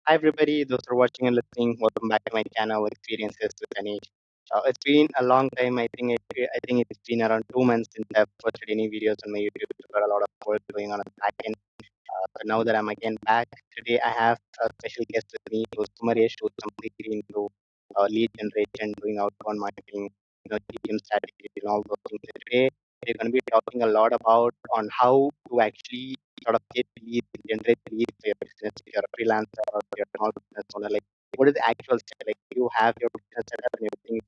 Hi everybody, those who are watching and listening, welcome back to my channel, Experiences with Anish. It's been a long time. I think it's been around 2 months since I've posted any videos on my YouTube. I've got a lot of work going on at the back end. But now that I'm again back, today I have a special guest with me, who's Kumaresh, who's completely into lead generation, doing outbound marketing, GTM strategy, and all those things. So today we're going to be talking a lot about on how to actually sort of get leads, generate leads for your business. If you're a freelancer or you're a small business owner, like what is the actual step? Like you have your business set up and everything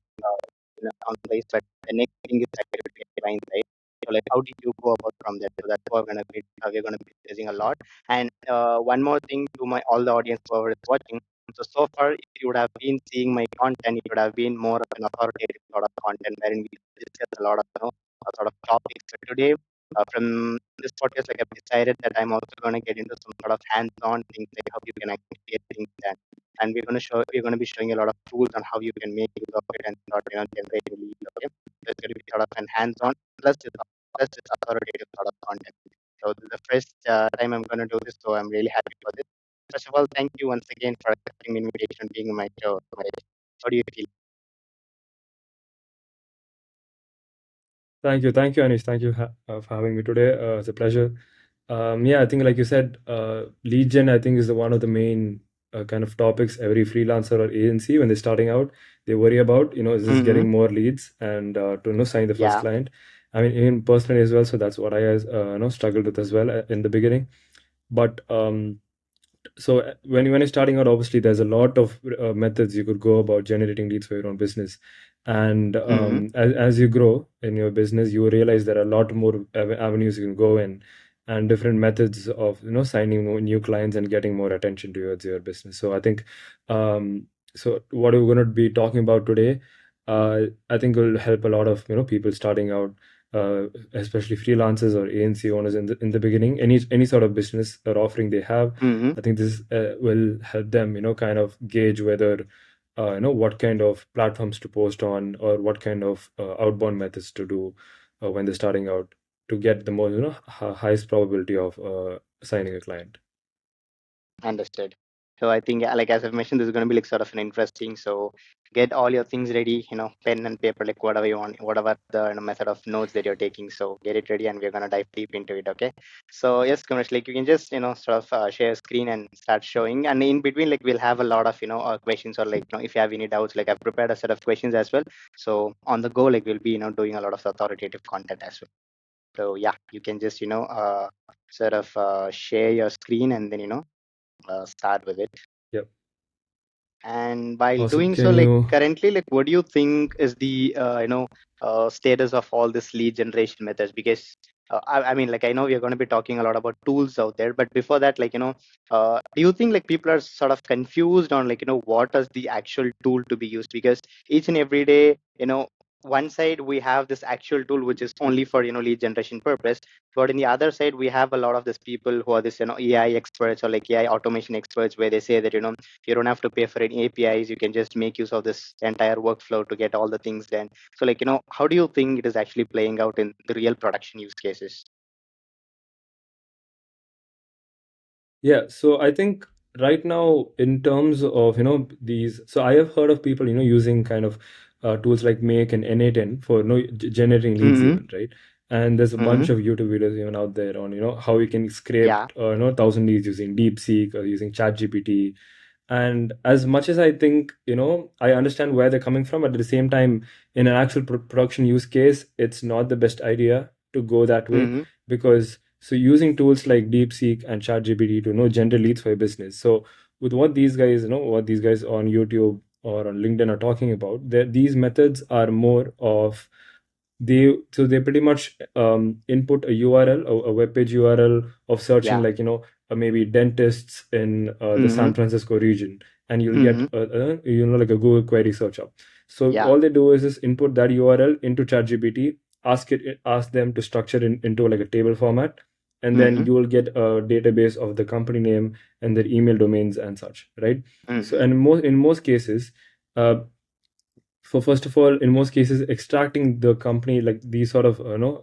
on place, but the next thing is actually to get clients, right? So like how did you go about from there? So that's what we're gonna be discussing a lot. And one more thing to my all the audience who is watching. So far, if you would have been seeing my content, it would have been more of an authoritative sort of content wherein we discuss a lot of sort of topics. So today, from this podcast, like I've decided that I'm also going to get into some sort of hands-on things, like how you can actually get things done. And we're going to be showing a lot of tools on how you can make use of it and not generate leads. Okay, so it's going to be sort of an hands-on plus it's authoritative sort of content. So this is the first time I'm going to do this, so I'm really happy for this. First of all, thank you once again for accepting the invitation, being on my show. Kumaresh. How do you feel? Thank you, Anish. Thank you for having me today. It's a pleasure. Yeah, I think like you said, lead gen I think is the one of the main kind of topics every freelancer or agency when they're starting out they worry about. Is just Mm-hmm. getting more leads and to sign the first Yeah. client. I mean, even personally as well. So that's what I struggled with as well in the beginning. But so when you're starting out, obviously there's a lot of methods you could go about generating leads for your own business, and Mm-hmm. as you grow in your business, you realize there are a lot more avenues you can go in, and different methods of signing more new clients and getting more attention towards your business. So I think so what we're going to be talking about today, I think will help a lot of people starting out, especially freelancers or ANC owners in the beginning, any sort of business or offering they have. Mm-hmm. I think this will help them, kind of gauge whether, what kind of platforms to post on or what kind of outbound methods to do when they're starting out to get the most, highest probability of signing a client. Understood. So I think, yeah, like as I've mentioned, this is going to be like sort of an interesting. So get all your things ready, pen and paper, like whatever you want, whatever the method of notes that you're taking. So get it ready, and we're gonna dive deep into it. Okay. So yes, Kumash, like you can just sort of share screen and start showing, and in between, like we'll have a lot of questions or like if you have any doubts, like I've prepared a set of questions as well. So on the go, like we'll be doing a lot of authoritative content as well. So yeah, you can just sort of share your screen and then start with it. Yep. And while Awesome. doing so, Can like you? currently, like what do you think is the status of all this lead generation methods? Because I mean, like I know we are going to be talking a lot about tools out there, but before that, like do you think like people are sort of confused on like what is the actual tool to be used? Because each and every day, one side we have this actual tool which is only for lead generation purpose, but in the other side we have a lot of these people who are this AI experts or like AI automation experts, where they say that you don't have to pay for any APIs. You can just make use of this entire workflow to get all the things done. So, like, how do you think it is actually playing out in the real production use cases? Yeah, so I think right now, in terms of these, so I have heard of people using kind of tools like Make and N8N for generating leads Mm-hmm. even, right? And there's a Mm-hmm. bunch of YouTube videos even out there on how you can scrape Yeah. 1,000 leads using DeepSeek or using ChatGPT. And as much as I think I understand where they're coming from, but at the same time, in an actual production use case, it's not the best idea to go that way, Mm-hmm. because so using tools like DeepSeek and ChatGPT to generate leads for your business. So with what these guys on YouTube or on LinkedIn are talking about, these methods are more of they pretty much input a URL, a web page URL of searching, Yeah. like maybe dentists in the Mm-hmm. San Francisco region, and you'll get Mm-hmm. like a Google query search up. So Yeah. all they do is just input that URL into ChatGPT, ask them to structure it into like a table format, and then Mm-hmm. you will get a database of the company name and their email domains and such, right? So Mm-hmm. and in most cases, uh, for first of all, in most cases, extracting the company, like these sort of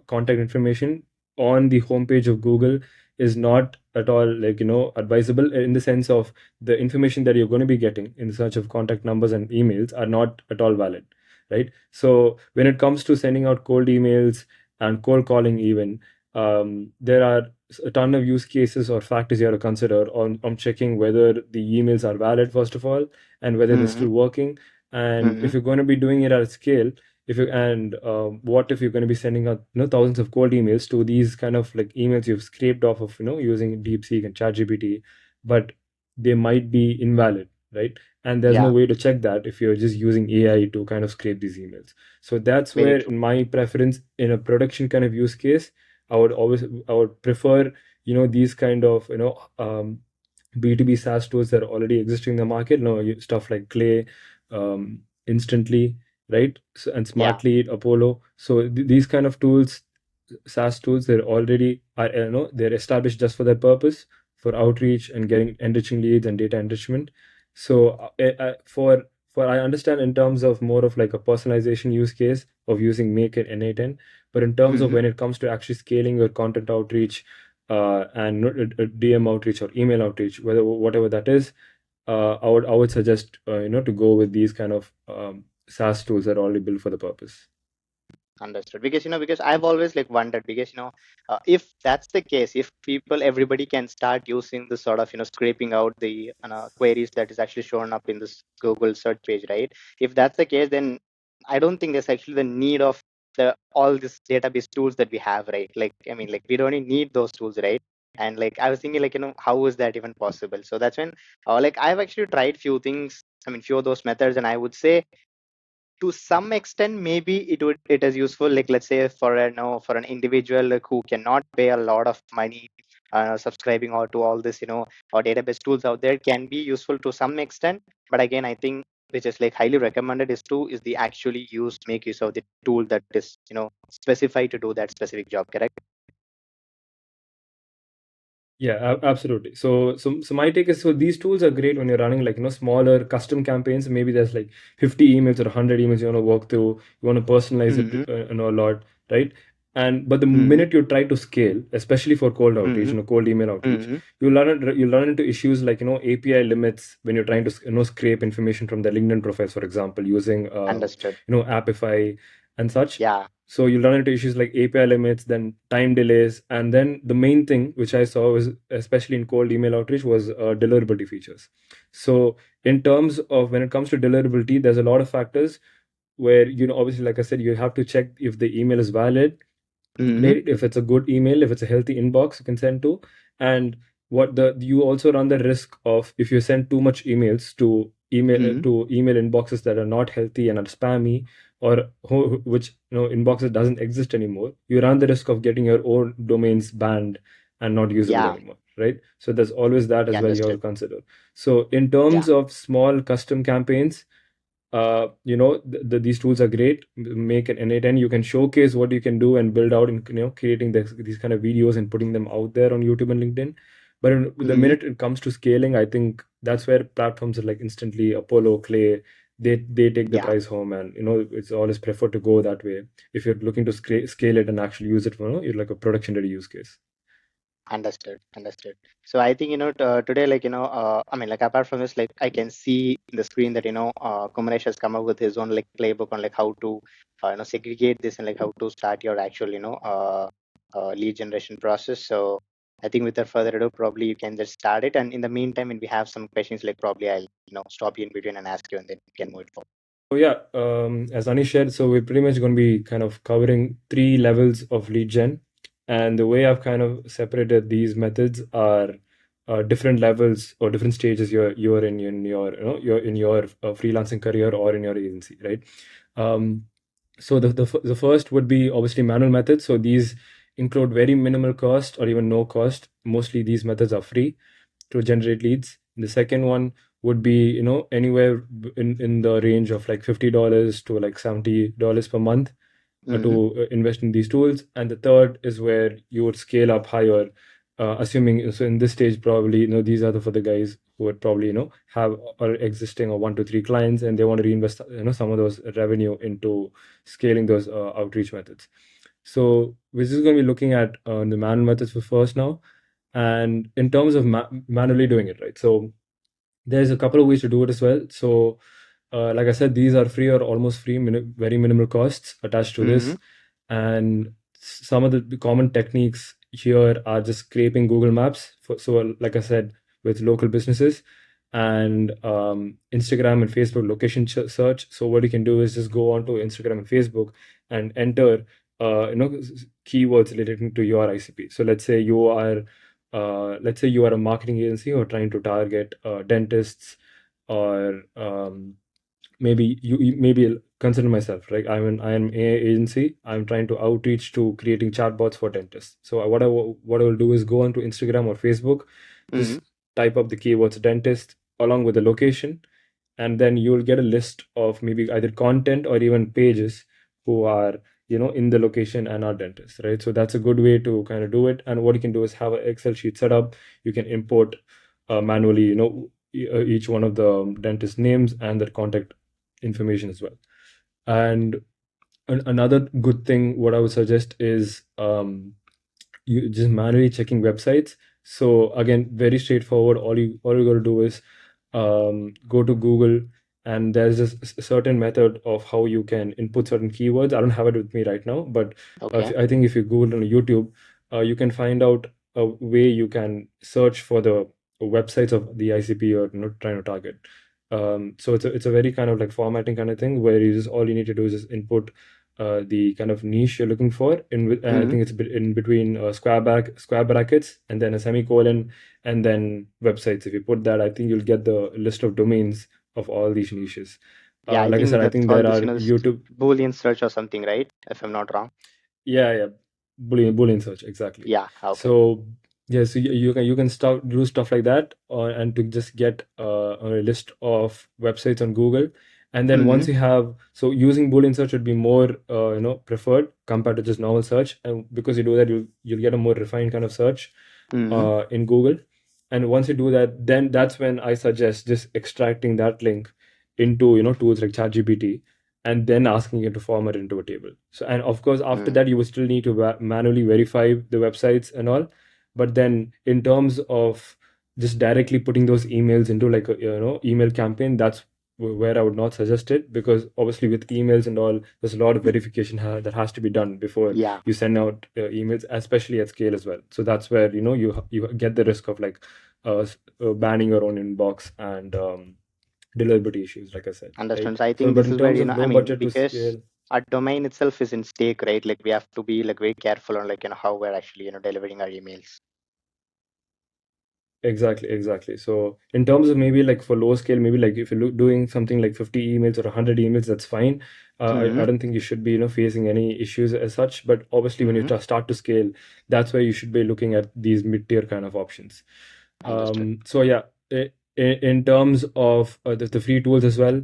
contact information on the homepage of Google is not at all, like, advisable, in the sense of the information that you're going to be getting in search of contact numbers and emails are not at all valid, right? So when it comes to sending out cold emails and cold calling even, there are a ton of use cases or factors you have to consider on checking whether the emails are valid, first of all, and whether they're Mm-hmm. still working. And Mm-hmm. if you're going to be doing it at a scale, if you and what if you're going to be sending out, thousands of cold emails to these kind of like emails you've scraped off of, using DeepSeek and ChatGPT, but they might be invalid, right? And there's no Yeah, way to check that if you're just using AI to kind of scrape these emails. So that's very where, true. in my preference, in a production kind of use case, I would prefer, these kind of, B2B SaaS tools that are already existing in the market. Stuff like Clay, Instantly, right? So, and Yeah. Smartly, Apollo. So these kind of tools, SaaS tools, they're already are, they're established just for that purpose, for outreach and getting enriching leads and data enrichment. So for I understand in terms of more of like a personalization use case of using Make it N8N, but in terms of Mm-hmm. when it comes to actually scaling your content outreach, and DM outreach or email outreach, whatever that is, I would suggest, to go with these kind of SaaS tools that are already built for the purpose. Understood. Because because I've always like wondered, because if that's the case, if everybody can start using this sort of scraping out the queries that is actually shown up in this Google search page, right? If that's the case, then I don't think there's actually the need of the all these database tools that we have, right? Like, I mean, like, we don't even need those tools, right? And like, I was thinking, like, how is that even possible? So that's when like, I've actually tried few things, I mean, few of those methods, and I would say to some extent maybe it is useful, like, let's say for for an individual, like, who cannot pay a lot of money subscribing or to all this or database tools out there, can be useful to some extent. But again, I think which is like highly recommended is the actually make use of the tool that is specified to do that specific job, correct? Yeah, absolutely. So my take is, so these tools are great when you're running like, smaller custom campaigns. Maybe there's like 50 emails or 100 emails you want to work through. You want to personalize it, Mm-hmm. a lot, right? And but the Mm-hmm. minute you try to scale, especially for cold outreach, Mm-hmm. cold email outreach, Mm-hmm. you run into issues like, API limits when you're trying to scrape information from the LinkedIn profiles, for example, using Understood. Appify and such. Yeah. So you run into issues like API limits, then time delays, and then the main thing which I saw was, especially in cold email outreach, was deliverability features. So in terms of when it comes to deliverability, there's a lot of factors where, obviously, like I said, you have to check if the email is valid, Mm-hmm. right? If it's a good email, if it's a healthy inbox you can send to. And what the you also run the risk of, if you send too much emails Mm-hmm. to email inboxes that are not healthy and are spammy, or which, inboxes doesn't exist anymore, you run the risk of getting your own domains banned and not usable Yeah. anymore, right? So there's always that Yeah, as well you have understood. to consider. So in Yeah. terms of small custom campaigns, these tools are great. Make an N8N, you can showcase what you can do and build out, and creating these kind of videos and putting them out there on YouTube and LinkedIn. But the Mm-hmm. minute it comes to scaling, I think that's where platforms are like Instantly, Apollo, Clay, they take the Yeah. prize home. And it's always preferred to go that way if you're looking to scale it and actually use it for, like a production ready use case. Understood. Understood. So I think, today, like, I mean, like, apart from this, like, I can see in the screen that, Kumaresh has come up with his own like playbook on like how to, segregate this and like how to start your actual, lead generation process. So I think without further ado, probably you can just start it. And in the meantime, when we have some questions, like, probably I'll, stop you in between and ask you, and then we can move it forward. So yeah, as Anish shared, so we're pretty much going to be kind of covering three levels of lead gen, and the way I've kind of separated these methods are different levels or different stages you're in your you're in your freelancing career or in your agency, right? Um, so the first would be obviously manual methods. So these include very minimal cost or even no cost. Mostly these methods are free to generate leads. The second one would be, anywhere in the range of like $50 to like $70 per month, Mm-hmm. to invest in these tools. And the third is where you would scale up higher, assuming, so in this stage, probably, these are for the guys who would probably, have or existing or 1 to 3 clients, and they want to reinvest, some of those revenue into scaling those outreach methods. So we're just going to be looking at the manual methods for first now. And in terms of manually doing it, right? So there's a couple of ways to do it as well. So, like I said, these are free or almost free, very minimal costs attached to Mm-hmm. this. And some of the common techniques here are just scraping Google Maps. So, like I said, with local businesses and Instagram and Facebook location search. So, what you can do is just go onto Instagram and Facebook and enter, keywords related to your ICP. So, let's say you are a marketing agency or trying to target dentists, or maybe maybe consider myself, right? I am a agency. I'm trying to outreach to creating chatbots for dentists. So what I will do is go onto Instagram or Facebook, Mm-hmm. just type up the keywords dentist along with the location, and then you'll get a list of maybe either content or even pages who are in the location and are dentists, right? So that's a good way to kind of do it. And what you can do is have an Excel sheet set up. You can import manually each one of the dentist names and their contact information as well. And another good thing what I would suggest is you just manually checking websites. So again, very straightforward. All you got to do is go to Google, and there's just a certain method of how you can input certain keywords. I don't have it with me right now, but Okay. I think if you Google on YouTube, you can find out a way you can search for the websites of the ICP you're trying to target. So it's a very kind of like formatting kind of thing where you just all you need to do is just input the kind of niche you're looking for. I Mm-hmm. think it's in between square brackets and then a semicolon and then websites. If you put that, I think you'll get the list of domains of all these niches. Yeah, I Like I think said, I that's think there called this, are YouTube. Boolean search or something, right? If I'm not wrong. Yeah, yeah. Boolean search, exactly. Yeah. Okay. So yeah, so you can do stuff like that, and to just get a list of websites on Google. And then Mm-hmm. once you have, so using Boolean search would be more preferred compared to just normal search, and because you do that, you'll get a more refined kind of search Mm-hmm. in Google. And once you do that, then that's when I suggest just extracting that link into tools like ChatGPT, and then asking it to format into a table. So, and of course, after Mm. that, you will still need to manually verify the websites and all. But then, in terms of just directly putting those emails into like a email campaign, that's where I would not suggest it, because obviously with emails and all, there's a lot of verification that has to be done before Yeah. you send out emails, especially at scale as well. So that's where you get the risk of like banning your own inbox and deliverability issues, like I said, right? Understand. So I So, think but this in is where, terms of I low mean, budget to because scale, our domain itself is in stake, right? Like we have to be like very careful on like, how we're actually, delivering our emails. exactly, exactly. So in terms of maybe like for low scale, maybe like if you're doing something like 50 emails or 100 emails, that's fine. I Mm-hmm. don't think you should be, facing any issues as such. But obviously, when you Mm-hmm. start to scale, that's where you should be looking at these mid-tier kind of options. Understood. So yeah, in terms of the free tools as well,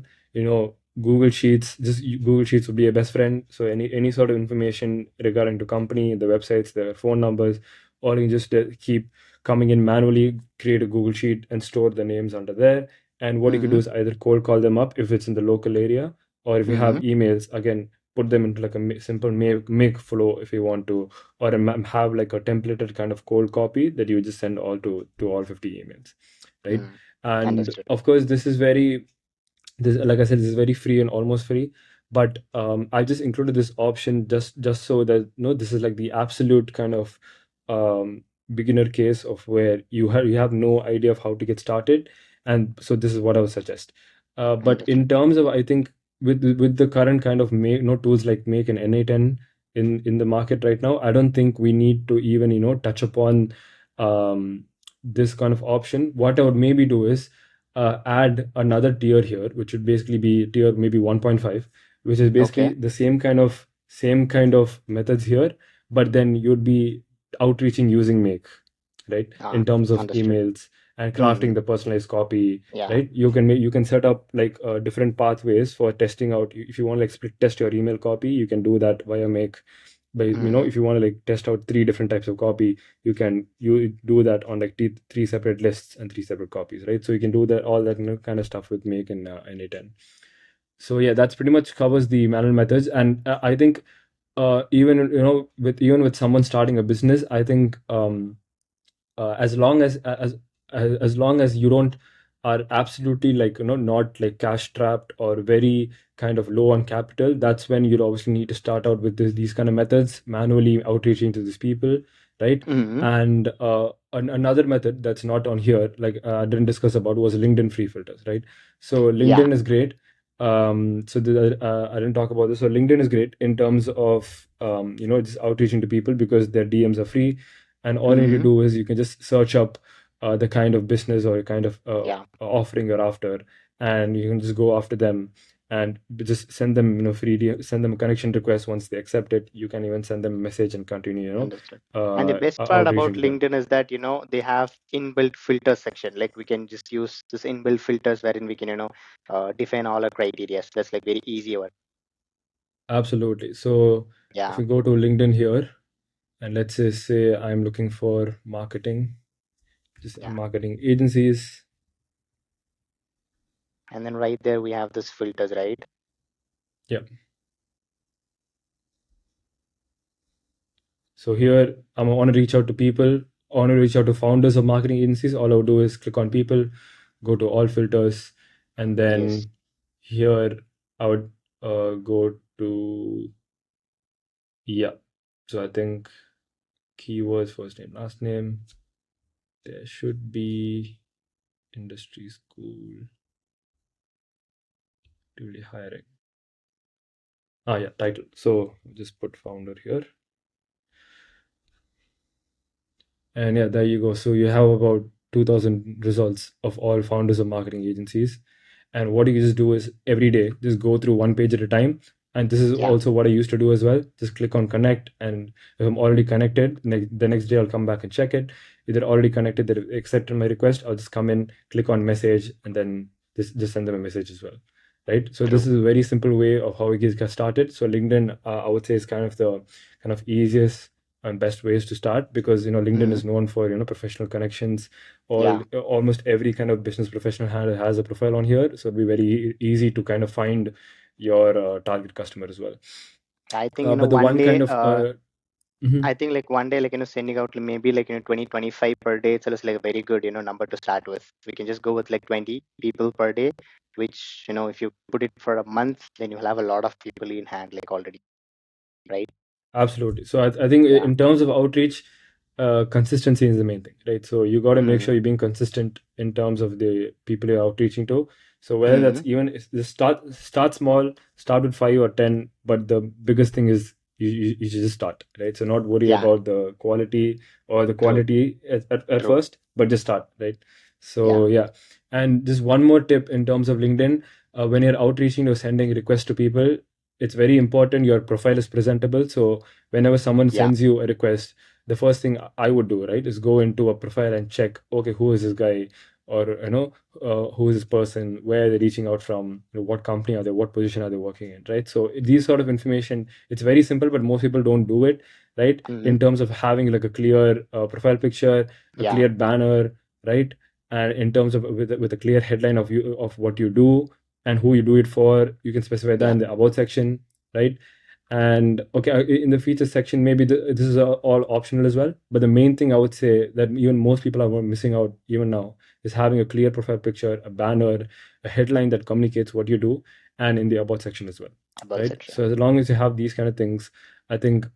Google Sheets, Google Sheets would be a best friend. So any sort of information regarding to company, the websites, the phone numbers, or you can just keep coming in manually, create a Google Sheet and store the names under there. And what you could do Mm-hmm. is either cold call them up if it's in the local area, or if you have Mm-hmm. emails, again, put them into like a simple make flow if you want to, or have like a templated kind of cold copy that you just send all to all 50 emails, right? Mm. And Understood. of course, this, like I said, this is very free and almost free. But I just included this option just so that this is like the absolute kind of um, beginner case of where you have no idea of how to get started, and so this is what I would suggest. But Understood. in terms of, I think, with the current kind of tools like Make and Na10 in the market right now, I don't think we need to even touch upon um, this kind of option. What I would maybe do is add another tier here, which would basically be tier maybe 1.5, which is Okay. basically the same kind of methods here, but then you'd be outreaching using Make, right? Ah, In terms of understood. emails and Mm. crafting the personalized copy, Yeah. right? You can set up like different pathways for testing out. If you want to like split test your email copy, you can do that via Make. But Mm-hmm. if you want to like test out three different types of copy, you do that on like three separate lists and three separate copies, right? So you can do that all that kind of stuff with Make and A10. So yeah, that's pretty much covers the manual methods. And I think even with someone starting a business, I think as long as long as you don't are absolutely like not like cash trapped or very kind of low on capital, that's when you'd obviously need to start out with these kind of methods, manually outreaching to these people, right? Mm-hmm. And another method that's not on here, like I didn't discuss about, was LinkedIn free filters, right? So Yeah. LinkedIn is great. I didn't talk about this. So LinkedIn is great in terms of just outreaching to people because their DMs are free, and all you need to Mm-hmm. do is you can just search up the kind of business or kind of Yeah. offering you're after, and you can just go after them and just send them send them a connection request. Once they accept it, you can even send them a message and continue Understood. And the best part outreaching about to them. LinkedIn is that, they have inbuilt filter section. Like we can just use this inbuilt filters wherein we can, define all our criteria. So that's like very easy one. Absolutely. So if Yeah. you go to LinkedIn here, and let's say I'm looking for marketing, just Yeah. marketing agencies. And then right there we have this filters, right? Yeah. So here I want to reach out to people. I want to reach out to founders of marketing agencies. All I would do is click on people, go to all filters, and Yes. then here I would go to, yeah. So I think keywords, first name, last name. There should be industry, school, actively hiring. Ah, yeah, title. So just put founder here. And yeah, there you go. So you have about 2000 results of all founders of marketing agencies. And what you just do is every day, just go through one page at a time. And this is Yeah. also what I used to do as well. Just click on connect. And if I'm already connected, the next day I'll come back and check it. If they're already connected, they accepted my request, I'll just come in, click on message, and then just send them a message as well. Right. So this True. is a very simple way of how we get started. So LinkedIn, I would say, is kind of the kind of easiest and best ways to start, because LinkedIn Mm-hmm. is known for professional connections. Yeah. Almost every kind of business professional has a profile on here, so it'll be very easy to kind of find your target customer as well. I think, But the one one day, kind of mhm. I think like one day, like, sending out maybe like, 20, 25 per day. It's just like a very good, number to start with. We can just go with like 20 people per day, which, if you put it for a month, then you'll have a lot of people in hand, like already, right? Absolutely. So I think Yeah. in terms of outreach, consistency is the main thing, right? So you got to make Mm-hmm. sure you're being consistent in terms of the people you're outreaching to. So whether Mm-hmm. that's even just start small, start with 5 or 10, but the biggest thing is you should just start, right? So not worry Yeah. about the quality or the True. quantity at True. first, but just start, right? Yeah. So yeah, and just one more tip in terms of LinkedIn, when you're outreaching or sending requests to people, it's very important your profile is presentable. So whenever someone Yeah. sends you a request, the first thing I would do, right, is go into a profile and check, okay, who is this guy, or who is this person, where are they reaching out from, what company are they, what position are they working in, right? So these sort of information, it's very simple, but most people don't do it, right? Mm-hmm. In terms of having like a clear profile picture, a Yeah. clear banner, right? And in terms of with a clear headline of you of what you do and who you do it for, you can specify that Yeah. in the about section, right? And okay, in the features section, maybe this is all optional as well. But the main thing I would say that even most people are missing out even now is having a clear profile picture, a banner, a headline that communicates what you do, and in the about section as well, About right? section. So as long as you have these kind of things, I think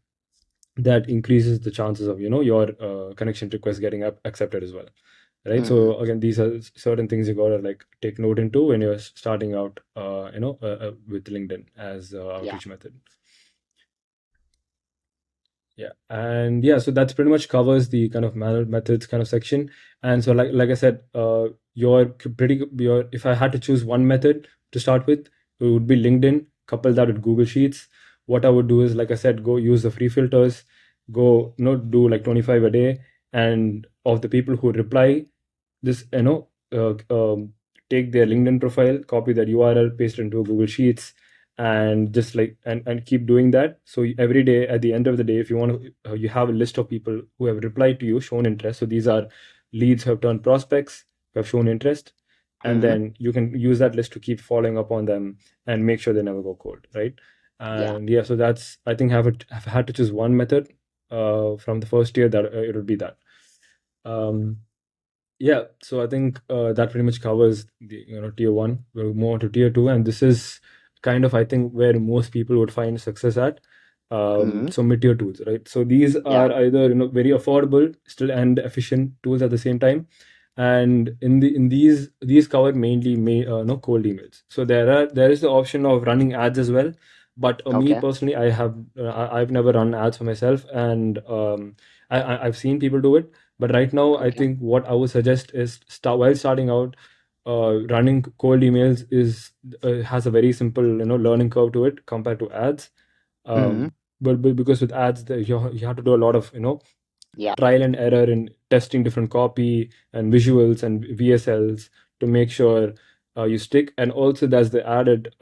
that increases the chances of your connection request getting accepted as well, right? Mm-hmm. So again, these are certain things you gotta like take note into when you're starting out with LinkedIn as Yeah. outreach method. Yeah, and yeah, so that's pretty much covers the kind of manual methods kind of section. And so like I said, your if I had to choose one method to start with, it would be LinkedIn. Couple that with Google Sheets. What I would do is, like I said, go use the free filters, go do like 25 a day, and of the people who reply, just take their LinkedIn profile, copy their URL, paste it into Google Sheets, and just like and keep doing that. So every day at the end of the day, if you want to you have a list of people who have replied to you, shown interest. So these are leads who have turned prospects, who have shown interest, and Mm-hmm. then you can use that list to keep following up on them and make sure they never go cold, right? Yeah. And yeah, so that's, I think, have had to choose one method from the first year, that it would be that. Um, yeah, so I think that pretty much covers the tier one. We'll move on to tier two, and this is kind of I think where most people would find success at. Mm-hmm. So mid-tier tools, right? So these Yeah. are either very affordable, still and efficient tools at the same time, and in these cover mainly no cold emails. So there is the option of running ads as well, but me Okay. personally, I've never run ads for myself, and I've seen people do it, but right now, I Okay. think what I would suggest is while starting out, running cold emails has a very simple learning curve to it compared to ads. Mm-hmm. But because with ads, you have to do a lot of Yeah. trial and error in testing different copy and visuals and VSLs to make sure you stick. And also, there's the added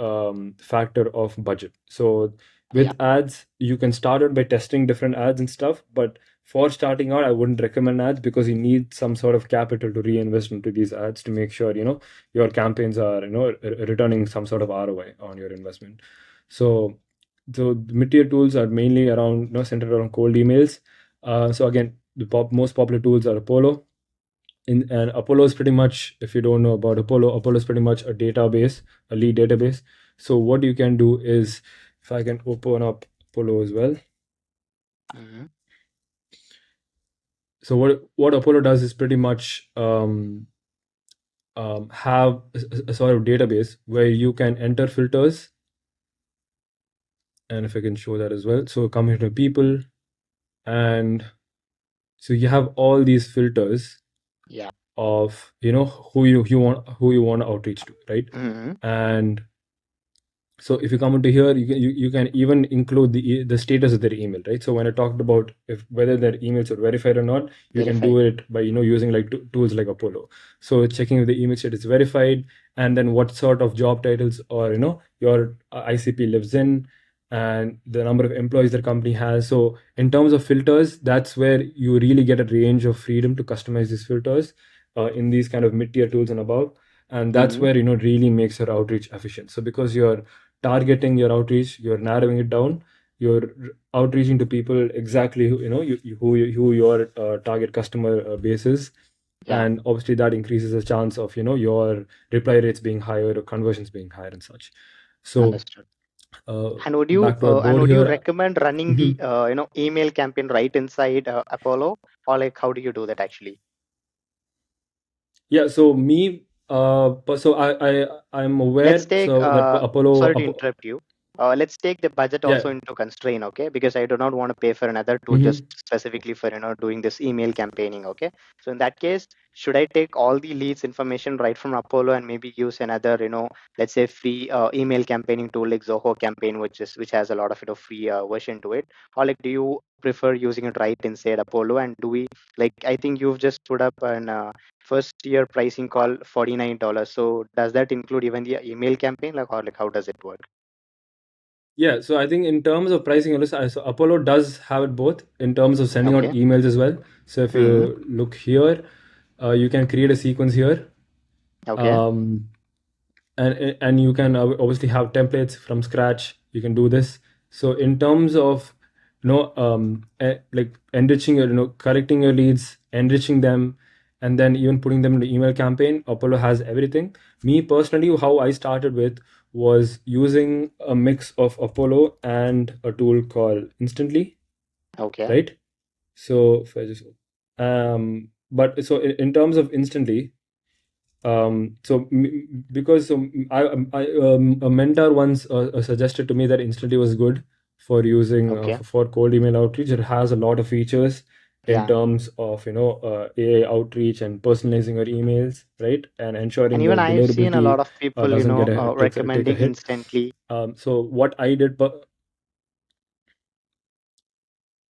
factor of budget. So Yeah. with ads, you can start out by testing different ads and stuff, but for starting out, I wouldn't recommend ads because you need some sort of capital to reinvest into these ads to make sure your campaigns are returning some sort of ROI on your investment. So the mid-tier tools are mainly around centered around cold emails. So again, the most popular tools are Apollo. And Apollo is pretty much, if you don't know about Apollo, Apollo is pretty much a database, a lead database. So what you can do is, if I can open up Apollo as well. Mm-hmm. So what Apollo does is pretty much have a sort of database where you can enter filters, and if I can show that as well. So come here to people, and so you have all these filters Yeah. of who you want to outreach to, right? Mm-hmm. And so if you come into here, you can even include the status of their email, right? So when I talked about if whether their emails are verified or not, you can Verified. do it by using like tools like Apollo. So checking if the email status is verified, and then what sort of job titles or your ICP lives in, and the number of employees the company has. So in terms of filters, that's where you really get a range of freedom to customize these filters in these kind of mid-tier tools and above. And that's Mm-hmm. where really makes your outreach efficient. So because you're targeting your outreach, you're narrowing it down, you're outreaching to people exactly who your target customer base is. Yeah. And obviously that increases the chance of your reply rates being higher or conversions being higher and such. So Understood. uh, And would you back to our board here. recommend running the email campaign right inside Apollo, or like how do you do that actually? Yeah, so me so I'm Let's aware take so that sorry to interrupt you. Let's take the budget yeah. also into constraint, okay? Because I do not want to pay for another tool just Mhm. specifically for doing this email campaigning, okay? So in that case, should I take all the leads information right from Apollo and maybe use another let's say free email campaigning tool like Zoho Campaign, which has a lot of free version to it, or like do you prefer using it right inside Apollo? And do we like I think you've just put up an first year pricing call $49. So does that include even the email campaign, like or like how does it work? Yeah, so I think in terms of pricing, so Apollo does have it both in terms of sending out Okay. emails as well. So if Hmm. you look here, you can create a sequence here, Okay. um, and you can obviously have templates from scratch. You can do this. So in terms of like enriching your correcting your leads, enriching them, and then even putting them in the email campaign, Apollo has everything. Me personally, how I started with was using a mix of Apollo and a tool called Instantly, Okay. right? So if I just but so in terms of Instantly, because a mentor once suggested to me that Instantly was good for using Okay. for cold email outreach. It has a lot of features in Yeah. terms of AI outreach and personalizing your emails, right, and And ensuring your even I've seen a lot deliverability of people, doesn't get a take a recommending hit. instantly. So what I did,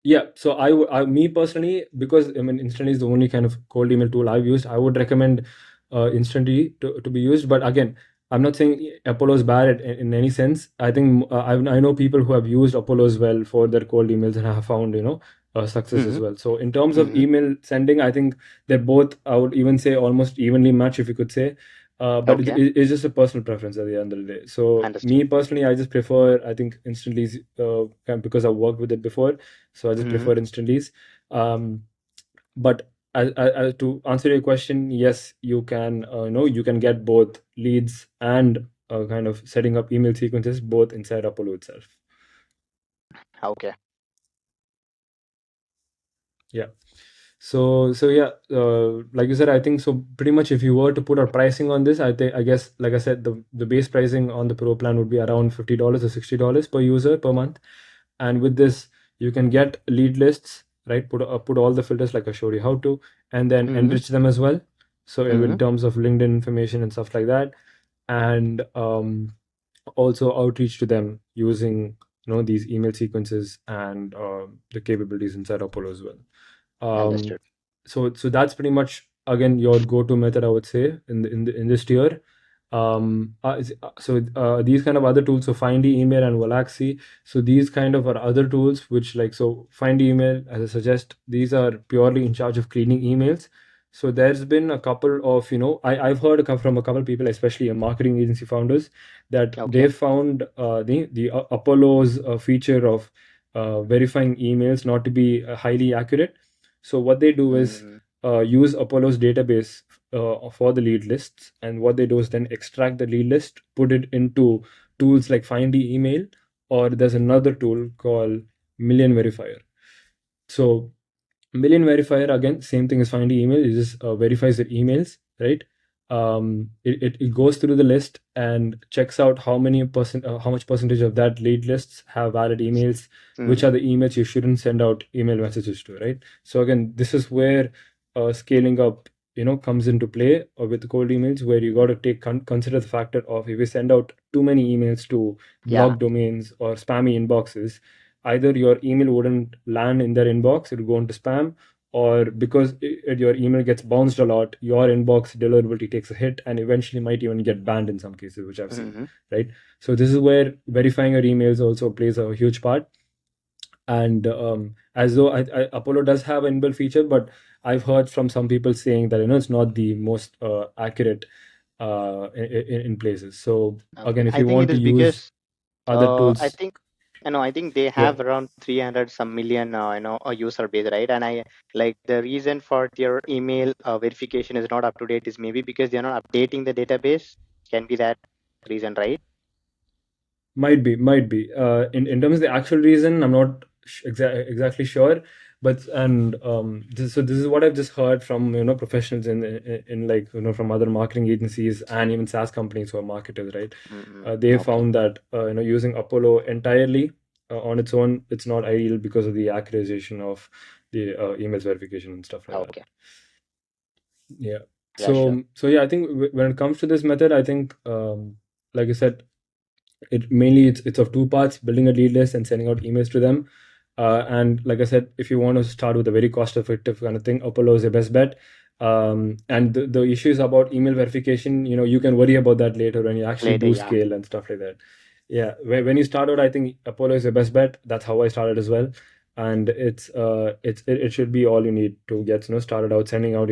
yeah, so me personally, because I mean, Instantly is the only kind of cold email tool I've used. I would recommend Instantly to be used. But again, I'm not saying Apollo is bad in any sense. I think I know people who have used Apollo as well for their cold emails and have found success as Hmm. well. So in terms of Hmm. email sending, I think they're both, I would even say, almost evenly matched, if you could say. But Okay. it's just a personal preference at the end of the day. So Understood. me personally, I just prefer, I think, Instantly because I've worked with it before, so I just Hmm. prefer Instantly. Um, but To answer your question, yes, you can, you can get both leads and kind of setting up email sequences both inside Apollo itself. Okay. Yeah. So yeah, like you said, I think so. Pretty much, if you were to put a pricing on this, I guess, like I said, the base pricing on the Pro plan would be around $50 or $60 per user per month, and with this, you can get lead lists, right? Put all the filters like I showed you how to, and then Mm-hmm. enrich them as well. So Mm-hmm. in terms of LinkedIn information and stuff like that, and also outreach to them using these email sequences and the capabilities inside Apollo as well. Understood. um, so that's pretty much again your go-to method, I would say, in this tier. These kind of other tools, so Find Email and Valaxy, so these kind of are other tools which, like, so Find Email, as I suggest, these are purely in charge of cleaning emails. So there's been a couple of, I've heard from a couple of people, especially marketing agency founders, that they Okay. found the Apollo's feature of verifying emails not to be highly accurate. So what they do is Mm-hmm. use Apollo's database for the lead lists, and what they do is then extract the lead list, put it into tools like Find Email, or there's another tool called Million Verifier. So Million Verifier, again, same thing as Find Email. It just verifies the emails, right? It goes through the list and checks out how much percentage of that lead lists have valid emails, which Mm-hmm. are the emails you shouldn't send out email messages to, right? So again, this is where scaling up, comes into play with cold emails, where you got to consider the factor of, if you send out too many emails to Yeah. blog domains or spammy inboxes, either your email wouldn't land in their inbox, it would go into spam, or because your email gets bounced a lot, your inbox deliverability takes a hit and eventually might even get banned in some cases, which I've seen, Mm-hmm. right? So this is where verifying your emails also plays a huge part. And as though Apollo does have an inbuilt feature, but I've heard from some people saying that it's not the most accurate in places. So Okay. again, if I you think want it to is use because other I tools, think I think they yeah. have around 300 some million a user base, right? And I like the reason for their email verification is not up to date is maybe because they're not updating the database. Can be that reason, right? Might be. In terms of the actual reason, I'm not exactly sure, but and this is what I've just heard from professionals in like from other marketing agencies and even SaaS companies who are marketers, right? Mm-hmm. They Okay. found that using Apollo entirely on its own, it's not ideal because of the accuracy of the emails verification and stuff like that. Okay. Yeah. Yeah, sure. So yeah, I think when it comes to this method, I think like I said, it's of two parts: building a lead list and sending out emails to them. And like I said, if you want to start with a very cost effective kind of thing, Apollo is your best bet. And the issues about email verification, you can worry about that later when you actually Later, do yeah. scale and stuff like that. Yeah, when you start out, I think Apollo is your best bet. That's how I started as well. And it should be all you need to get started out, setting up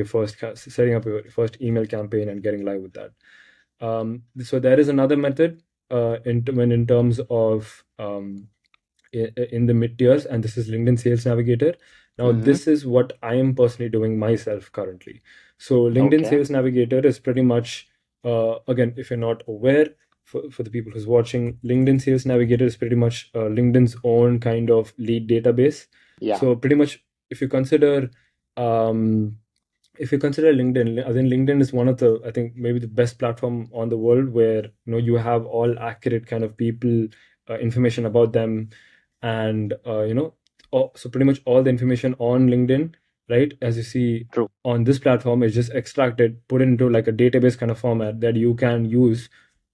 your first email campaign and getting live with that. So there is another method in terms of in the mid tiers, and this is LinkedIn Sales Navigator. Now, Mm-hmm. this is what I am personally doing myself currently. So, LinkedIn Okay. Sales Navigator is pretty much, again, if you're not aware, for the people who's watching, LinkedIn Sales Navigator is pretty much LinkedIn's own kind of lead database. Yeah. So, pretty much, if you consider um, if you consider LinkedIn, I think LinkedIn is one of the, I think maybe the best platform on the world where you have all accurate kind of people information about them, and so pretty much all the information on LinkedIn, right? As you see True. on this platform, is just extracted, put into like a database kind of format that you can use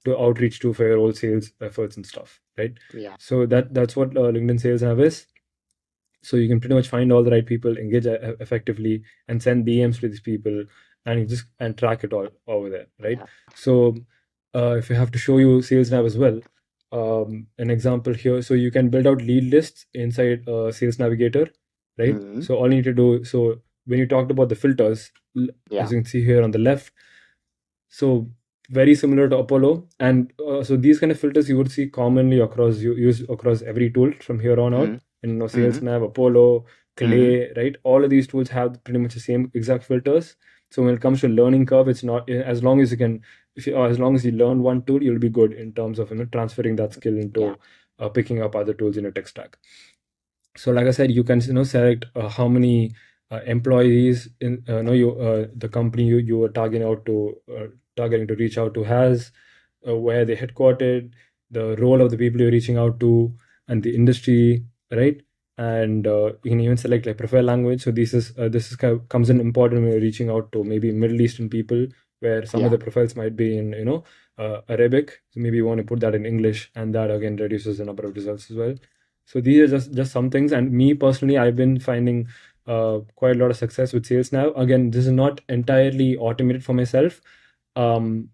to outreach to for your old sales efforts and stuff, right? Yeah. So that's what LinkedIn Sales Nav is. So you can pretty much find all the right people, engage effectively, and send DMs to these people, and you just and track it all over there, right? Yeah. So if you have to show you Sales Nav as well, an example here. So you can build out lead lists inside Sales Navigator, right? Mm-hmm. So all you need to do, so when you talked about the filters, Yeah. as you can see here on the left, so very similar to Apollo, and so these kind of filters you would see commonly used across every tool from here on Mm-hmm. out. In Mm-hmm. Sales Nav, Apollo, Mm-hmm. Clay, right? All of these tools have pretty much the same exact filters. So when it comes to learning curve, it's not, as long as you can, if you, as long as you learn one tool, you'll be good in terms of transferring that skill Yeah. into picking up other tools in your tech stack. So like I said, you can select how many employees in the company you are targeting to reach out to has, where they're headquartered, the role of the people you're reaching out to, and the industry, right? And you can even select like preferred language. So this is comes in important when you're reaching out to maybe Middle Eastern people, where some of Yeah. the profiles might be in Arabic. So maybe you want to put that in English, and that again reduces the number of results as well. So these are just some things. And me personally, I've been finding quite a lot of success with sales now. Again, this is not entirely automated for myself. Um,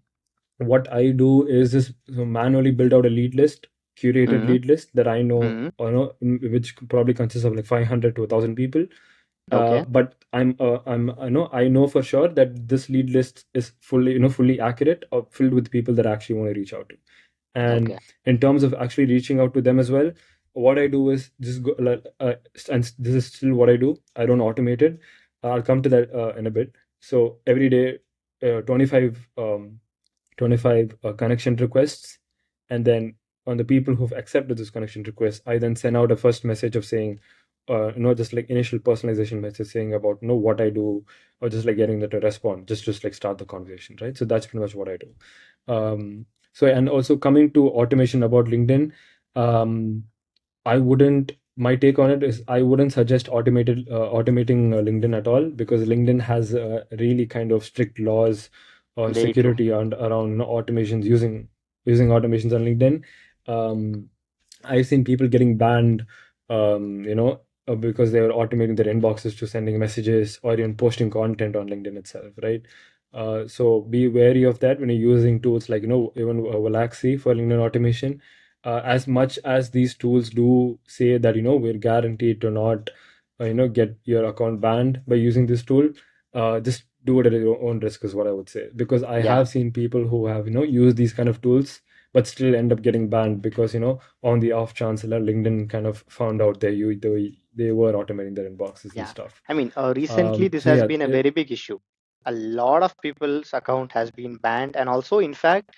what I do is just manually build out a lead list, curated Mm-hmm. lead list that I know, Mm-hmm. which probably consists of like 500 to 1,000 people. Okay. But I know for sure that this lead list is fully accurate or filled with people that I actually want to reach out to. Okay. And in terms of actually reaching out to them as well, what I do is just go, and this is still what I do. I don't automate it. I'll come to that in a bit. So every day, 25 25 connection requests, and then on the people who've accepted this connection request, I then send out a first message of saying, just like initial personalization message saying about what I do, or just like getting them to respond, just like start the conversation, right? So that's pretty much what I do. So, and also coming to automation about LinkedIn, um, I wouldn't. My take on it is I wouldn't suggest automating LinkedIn at all, because LinkedIn has really kind of strict laws or Very true. security around automations using automations on LinkedIn. Um, I've seen people getting banned, because they were automating their inboxes to sending messages or even posting content on LinkedIn itself, right? So be wary of that when you're using tools like even Valaxy for LinkedIn automation. As much as these tools do say that we're guaranteed to not get your account banned by using this tool, just do it at your own risk is what I would say, because I Yeah. have seen people who have used these kind of tools but still end up getting banned because on the off chance that LinkedIn kind of found out they were automating their inboxes and Yeah. stuff. I mean, recently this So has yeah, been a very big issue. A lot of people's account has been banned, and also, in fact,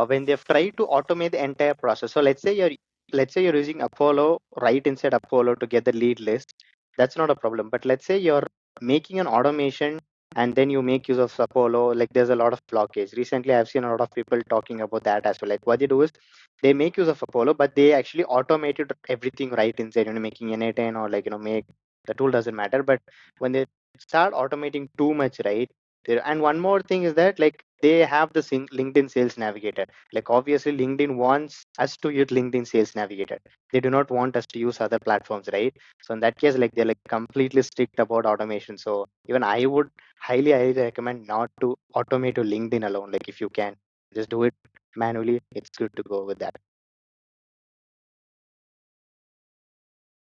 when they've tried to automate the entire process. So let's say you're using Apollo right inside Apollo to get the lead list. That's not a problem. But let's say you're making an automation and then you make use of Apollo. Like there's a lot of blockage. Recently, I've seen a lot of people talking about that as well. Like what they do is they make use of Apollo, but they actually automated everything right inside. Making N8N or like make the tool doesn't matter. But when they start automating too much, right? And one more thing is that like they have the LinkedIn Sales Navigator. Like obviously, LinkedIn wants us to use LinkedIn Sales Navigator. They do not want us to use other platforms, right? So in that case, like they're like completely strict about automation. So even I would highly recommend not to automate your LinkedIn alone. Like if you can, just do it manually. It's good to go with that.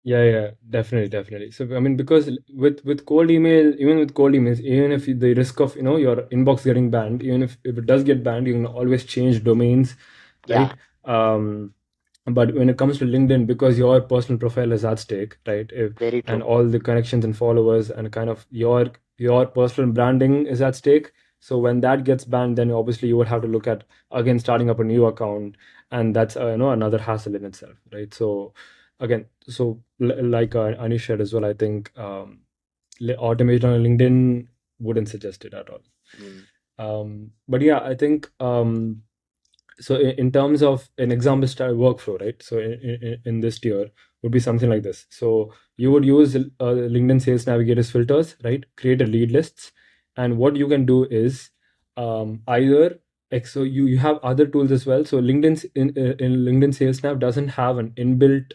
yeah, definitely, definitely. So I mean, because with cold email, even with cold emails, even if the risk of your inbox getting banned, even if it does get banned, you can always change domains, Yeah, right? Um, but when it comes to LinkedIn, because your personal profile is at stake, right? very And true. all the connections and followers and kind of your personal branding is at stake. So when that gets banned, then obviously you would have to look at again starting up a new account, and that's another hassle in itself, right? So again, so like Anish said as well, I think automation on LinkedIn wouldn't suggest it at all. Mm. But yeah, I think so in terms of an example style workflow, right? So in this tier would be something like this. So you would use LinkedIn Sales Navigator's filters, right? Create a lead lists, and what you can do is either so you have other tools as well. So in LinkedIn Sales Nav doesn't have an inbuilt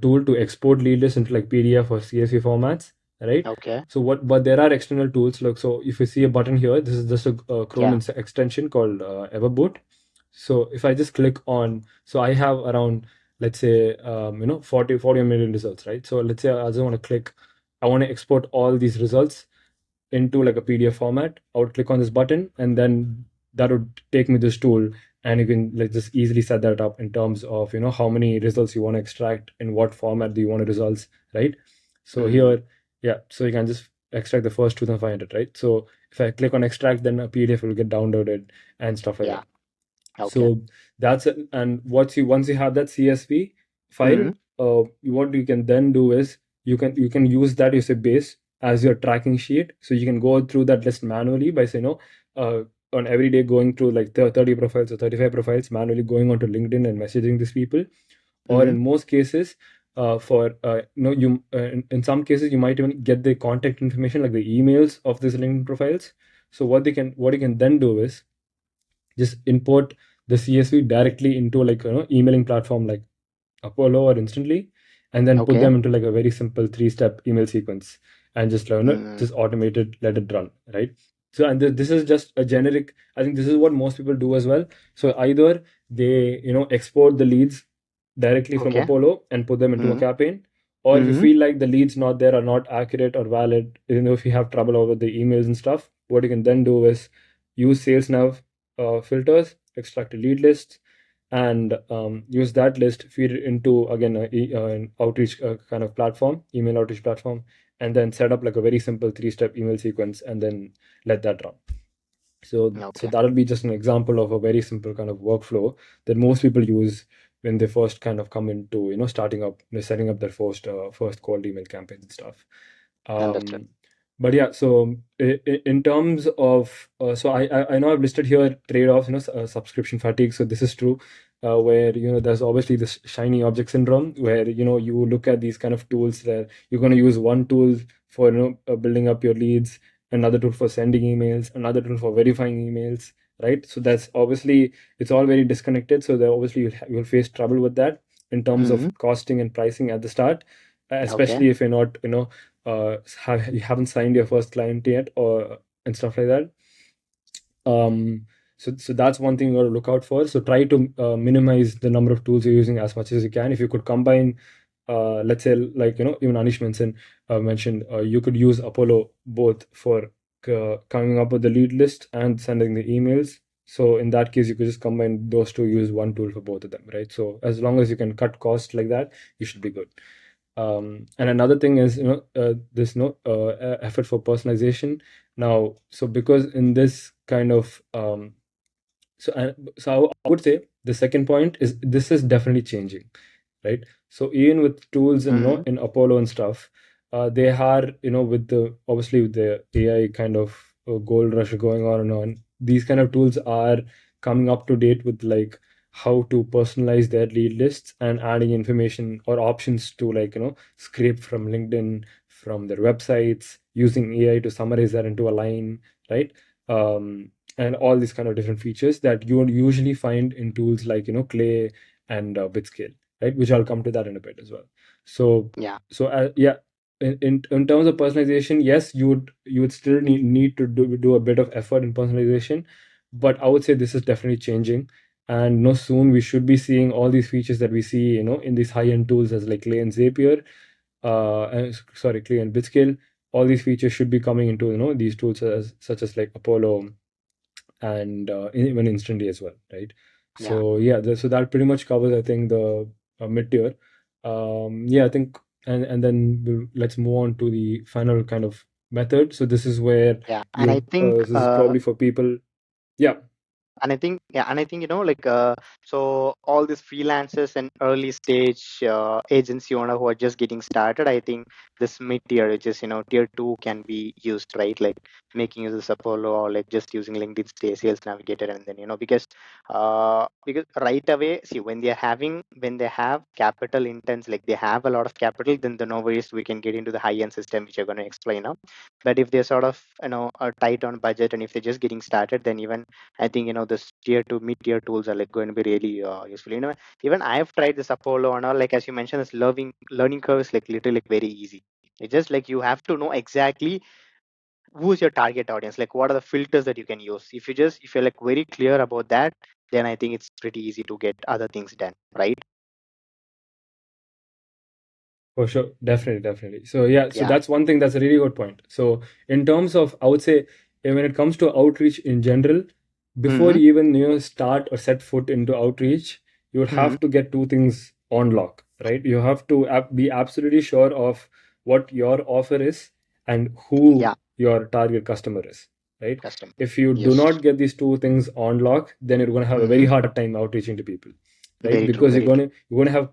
tool to export lead lists into like PDF or CSV formats, right? Okay. So but there are external tools. Like, so if you see a button here, this is just a Chrome Yeah. extension called Everboot. So if I just click on, so I have around, let's say 40 million results, right? So let's say I just want to click, I want to export all these results into like a PDF format. I would click on this button, and then that would take me this tool, and you can like just easily set that up in terms of how many results you want to extract, in what format do you want the results, right? So here, yeah, so you can just extract the first 2500, right? So if I click on extract, then a PDF will get downloaded and stuff like Yeah. that. Okay. So that's it. And once you have that CSV file, Mm-hmm. what you can then do is you can use that as a base as your tracking sheet. So you can go through that list manually by saying, uh, on every day going through like 30 profiles or 35 profiles, manually going onto LinkedIn and messaging these people. Or Mm-hmm. in most cases, for you in some cases you might even get the contact information, like the emails of these LinkedIn profiles. So what you can then do is just import the CSV directly into like emailing platform like Apollo or Instantly, and then put Okay. them into like a very simple three-step email sequence and just Mm. just automate it, let it run, right? So and this is just a generic. I think this is what most people do as well. So either they export the leads directly from Okay. Apollo and put them into a Mm-hmm. campaign, or if you Mm-hmm. feel like the leads not there are not accurate or valid, if you have trouble over the emails and stuff, what you can then do is use Sales Nav filters, extract a lead list, and use that list, feed it into again an outreach kind of platform, email outreach platform, and then set up like a very simple three-step email sequence, and then let that run. So Okay. that'll be just an example of a very simple kind of workflow that most people use when they first kind of come into starting up, setting up their first cold email campaigns and stuff. Understood. um, but yeah, so in terms of so I know I've listed here trade-offs, subscription fatigue. So this is true, where there's obviously this shiny object syndrome, where you look at these kind of tools that you're going to use one tool for building up your leads, another tool for sending emails, another tool for verifying emails, right? So that's obviously, it's all very disconnected. So there obviously you'll face trouble with that in terms Mm-hmm. of costing and pricing at the start, Okay. especially if you're not you haven't signed your first client yet, or and stuff like that. um so that's one thing you got to look out for. So try to minimize the number of tools you're using as much as you can. If you could combine, let's say, like even Anish mentioned, you could use Apollo both for coming up with the lead list and sending the emails. So in that case, you could just combine those two, use one tool for both of them, right? So as long as you can cut costs like that, you should be good. And another thing is, this effort for personalization. Now, so because in this kind of so I would say the second point is this is definitely changing, right? So even with tools and Mm-hmm. in Apollo and stuff, they are with the obviously with the AI kind of gold rush going on and on. These kind of tools are coming up to date with like how to personalize their lead lists and adding information or options to like scrape from LinkedIn, from their websites, using AI to summarize that into a line, right? And all these kind of different features that you would usually find in tools like Clay and Bitscale, right? Which I'll come to that in a bit as well. So Yeah. yeah, in terms of personalization, yes, you would still need to do a bit of effort in personalization, but I would say this is definitely changing. And no, soon we should be seeing all these features that we see in these high-end tools as like Clay and Zapier, sorry, Clay and Bitscale. All these features should be coming into these tools such as like Apollo and even instantly as well, right? Yeah. So yeah, so that pretty much covers, I think, the mid tier. Yeah, I think, and then let's move on to the final kind of method. So this is where Yeah. And I think this is probably for people. Yeah, and I think like so all these freelancers and early stage agency owner who are just getting started, I think this mid tier, which is tier 2, can be used, right? Like making use of Apollo, or like just using LinkedIn Sales Navigator. And then because right away, see, when they have capital intents, like they have a lot of capital, then the no worries, we can get into the high end system, which you're going to explain now. But if they're sort of are tight on budget, and if they're just getting started, then even I think this tier 2, mid tier tools are like going to be really useful. Even I have tried this Apollo and all. Like as you mentioned, this learning curve is like literally like very easy. It's just like you have to know exactly who's your target audience. Like what are the filters that you can use. If you're like very clear about that, then I think it's pretty easy to get other things done, right? for sure, definitely, definitely. So yeah, so Yeah. that's one thing, that's a really good point. So in terms of, I would say, when it comes to outreach in general, before Mm-hmm. you even start or set foot into outreach, you would Mm-hmm. have to get two things on lock, right? You have to be absolutely sure of what your offer is and who Yeah. your target customer is, right? Custom. If you do Yes. not get these two things on lock, then you're going to have a very Mm-hmm. hard time outreaching to people, right? Very true. Because Very true. you're going to have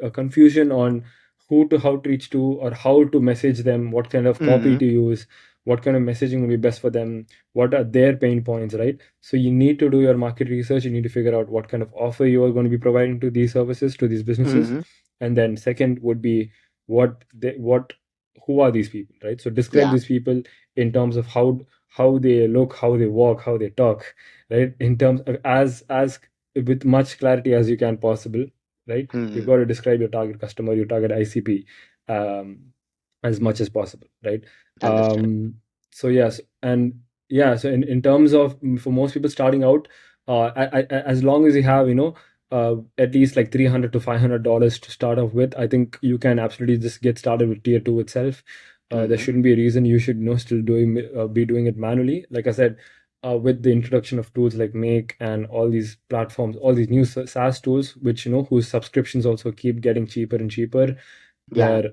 a confusion on who to how to reach to, or how to message them, what kind of copy Mm-hmm. to use, what kind of messaging will be best for them, what are their pain points, right? So you need to do your market research. You need to figure out what kind of offer you are going to be providing to these services, to these businesses. Mm-hmm. And then second would be what who are these people, right? So describe Yeah. these people in terms of how they look, how they walk, how they talk, right? In terms of as with much clarity as you can possible, right? You've Mm-hmm. got to describe your target customer, your target ICP, um, as much as possible, right? Understood. So yes, and yeah, so in terms of for most people starting out, as long as you have, at least like $300 to $500 to start off with, I think you can absolutely just get started with tier two itself. There Mm-hmm. shouldn't be a reason you should, still be doing it manually. Like I said, with the introduction of tools like Make and all these platforms, all these new SaaS tools, which whose subscriptions also keep getting cheaper and cheaper, Yeah. where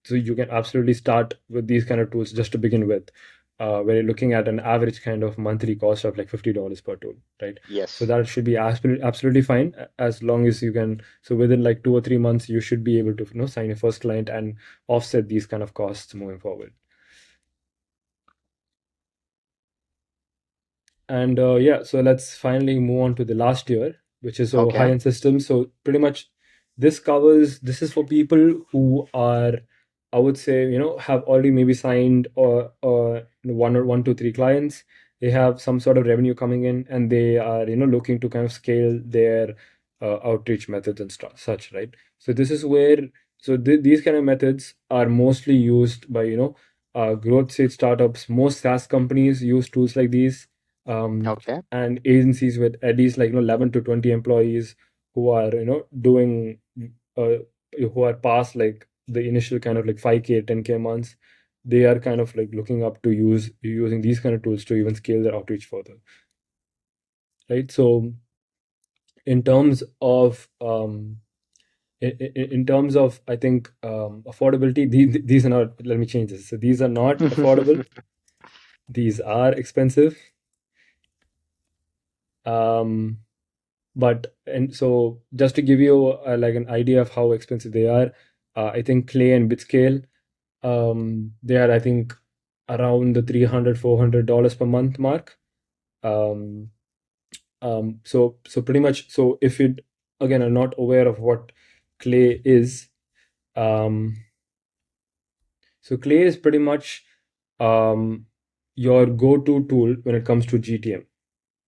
so you can absolutely start with these kind of tools just to begin with, where you're looking at an average kind of monthly cost of like $50 per tool, right? So Yes. that should be absolutely fine, as long as you can. So within like 2 or 3 months, you should be able to sign your first client and offset these kind of costs moving forward. And yeah, so let's finally move on to the last tier, which is so Okay. high-end systems. So pretty much this is for people who are, I would say, have already maybe signed or one or one to three clients. They have some sort of revenue coming in, and they are looking to kind of scale their outreach methods and stuff such, right? So this is where these kind of methods are mostly used by growth stage startups. Most SaaS companies use tools like these, um, Okay. and agencies with at least like 11 to 20 employees who are doing uh, who are past like the initial kind of like 5K 10K months. They are kind of like looking up to using these kind of tools to even scale their outreach further, right? So in terms of in terms of, I think, affordability, these are not, let me change this, so these are not affordable, these are expensive. um but and so just to give you like an idea of how expensive they are, I think Clay and Bitscale, they are, I think, around the $300 $400 per month mark. um so pretty much, so if you again are not aware of what Clay is, um so Clay is pretty much um your go-to tool when it comes to GTM.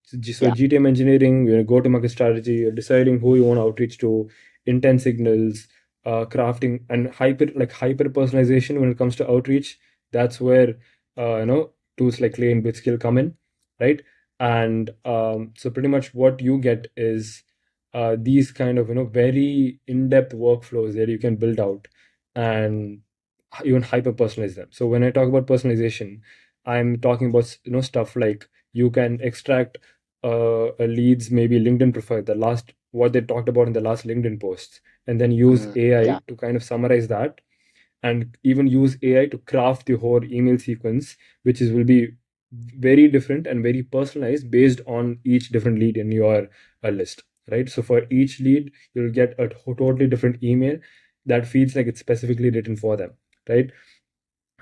So Yeah. GTM engineering, your go-to-market strategy, you're deciding who you want to outreach to, intent signals, crafting, and hyper personalization when it comes to outreach. That's where tools like Clay and Bitscale come in, right? And so pretty much what you get is these kind of very in-depth workflows that you can build out and even hyper personalize them. So when I talk about personalization, I'm talking about stuff like you can extract a lead's maybe LinkedIn profile, the last what they talked about in the last LinkedIn posts, and then use Mm-hmm. AI Yeah. to kind of summarize that, and even use AI to craft the whole email sequence, which is will be very different and very personalized based on each different lead in your list, right? So for each lead, you'll get a totally different email that feels like it's specifically written for them, right?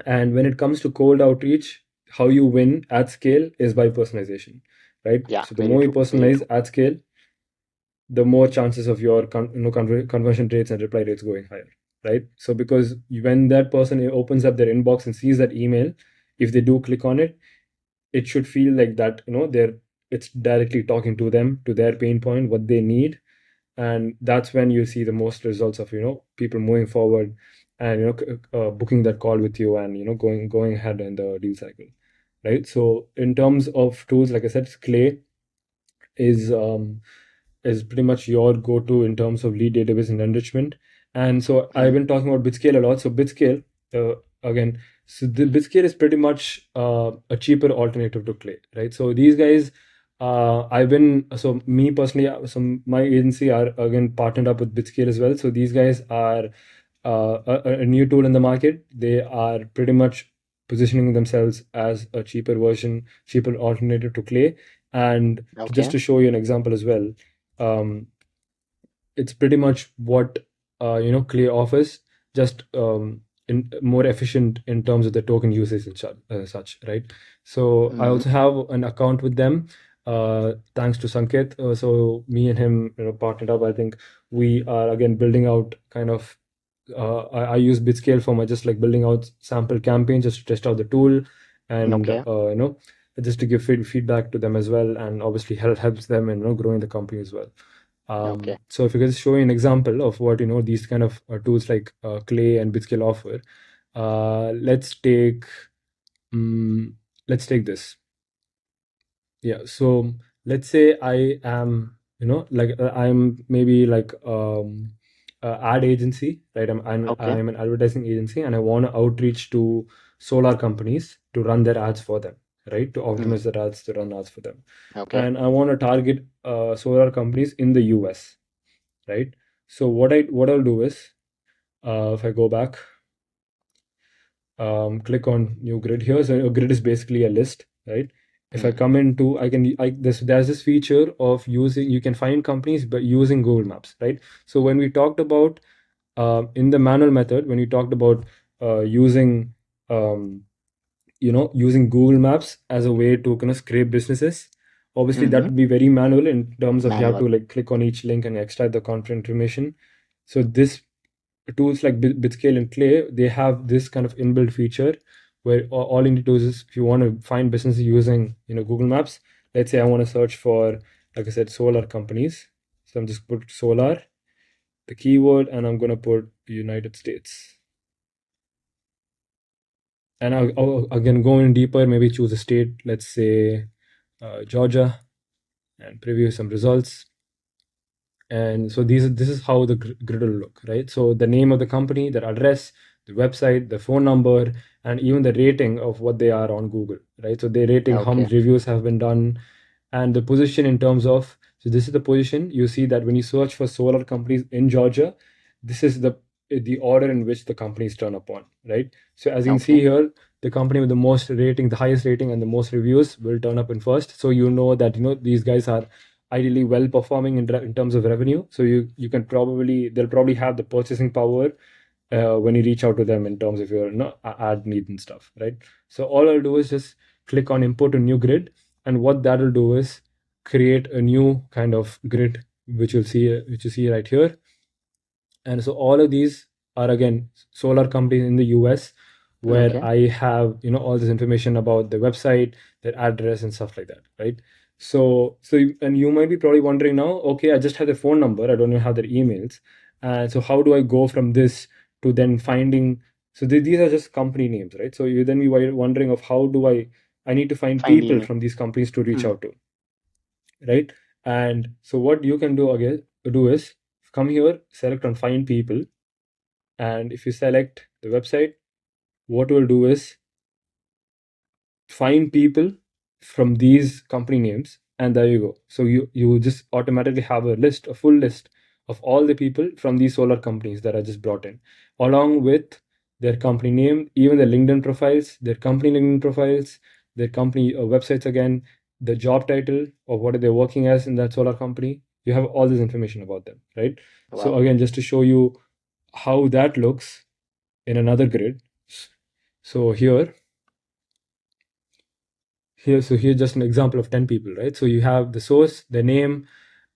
And when it comes to cold outreach, how you win at scale is by personalization, right? Yeah. So the Very more you true. Very personalize true. at scale, the more chances of your conversion rates and reply rates going higher, right? So because when that person opens up their inbox and sees that email, if they do click on it, it should feel like that they're it's directly talking to them, to their pain point, what they need. And that's when you see the most results of people moving forward and booking that call with you and going ahead in the deal cycle, right? So in terms of tools, like I said, Clay is pretty much your go-to in terms of lead database and enrichment. And so I've Mm-hmm. been talking about Bitscale a lot. So Bitscale, again, so the Bitscale is pretty much a cheaper alternative to Clay, right? So these guys, I've been so me personally, so my agency are again partnered up with Bitscale as well. So these guys are a new tool in the market. They are pretty much positioning themselves as a cheaper version, cheaper alternative to clay. And just Okay. to show you an example as well, um, it's pretty much what clay offers, just in more efficient in terms of the token usage and such, right? So I Mm-hmm. also have an account with them, thanks to Sanket. So me and him, partnered up. I think we are again building out kind of. I use Bitscale for my just like building out sample campaigns just to test out the tool, and Okay. just to give feedback to them as well, and obviously helps them in growing the company as well. Okay. So if you could just show you an example of what these kind of tools like Clay and Bitscale offer. Let's take let's take this. Yeah. So let's say I am, like I'm maybe like ad agency, right? Okay. I'm an advertising agency, and I want to outreach to solar companies to run their ads for them, right? To Mm. optimize their ads, to run ads for them, Okay. and I want to target solar companies in the US, right? So what I'll do is, if I go back, click on new grid here. So a grid is basically a list, right? If I Mm. come into, there's this feature of using, you can find companies by using Google Maps, right? So when we talked about in the manual method, when we talked about using um, using Google Maps as a way to kind of scrape businesses, obviously that Mm-hmm. would be very manual in terms of you have Manual. to like click on each link and extract the content information. So this tools like Bitscale and Clay, they have this kind of inbuilt feature where all you need to do is, if you want to find businesses using Google Maps, let's say I want to search for, like I said, solar companies. So I'm just put solar, the keyword, and I'm going to put United States. And I'll again go in deeper, maybe choose a state, let's say Georgia, and preview some results. And so this is how the grid will look, right? So the name of the company, their address, the website, the phone number, and even the rating of what they are on Google, right? So they're rating how Okay. many reviews have been done, and the position in terms of, so this is the position. You see that when you search for solar companies in Georgia, this is the order in which the companies turn up on, right? So as you can see Okay. here, the company with the most rating, the highest rating, and the most reviews will turn up in first. So you know that these guys are ideally well performing in terms of revenue. So you can probably, they'll probably have the purchasing power when you reach out to them in terms of your ad needs and stuff, right? So all I'll do is just click on import a new grid, and what that'll do is create a new kind of grid, which you see right here. And so all of these are again solar companies in the US, where Okay. I have all this information about the website, their address, and stuff like that, right? And you might be probably wondering now, okay, I just have their phone number, I don't even have their emails, and so how do I go from this to then finding? So these are just company names, right? So you then be wondering of how do I need to find Find people email. from these companies to reach Mm. out to, right? And so what you can do again do is come here, select on find people, and if you select the website, what we'll do is find people from these company names, and there you go. So you just automatically have a full list of all the people from these solar companies that I just brought in, along with their company name, even their LinkedIn profiles, their company LinkedIn profiles, their company websites, again, the job title of what they're working as in that solar company. You have all this information about them, right? So Wow. again, just to show you how that looks in another grid. So so here's just an example of 10 people, right? So you have the source, the name,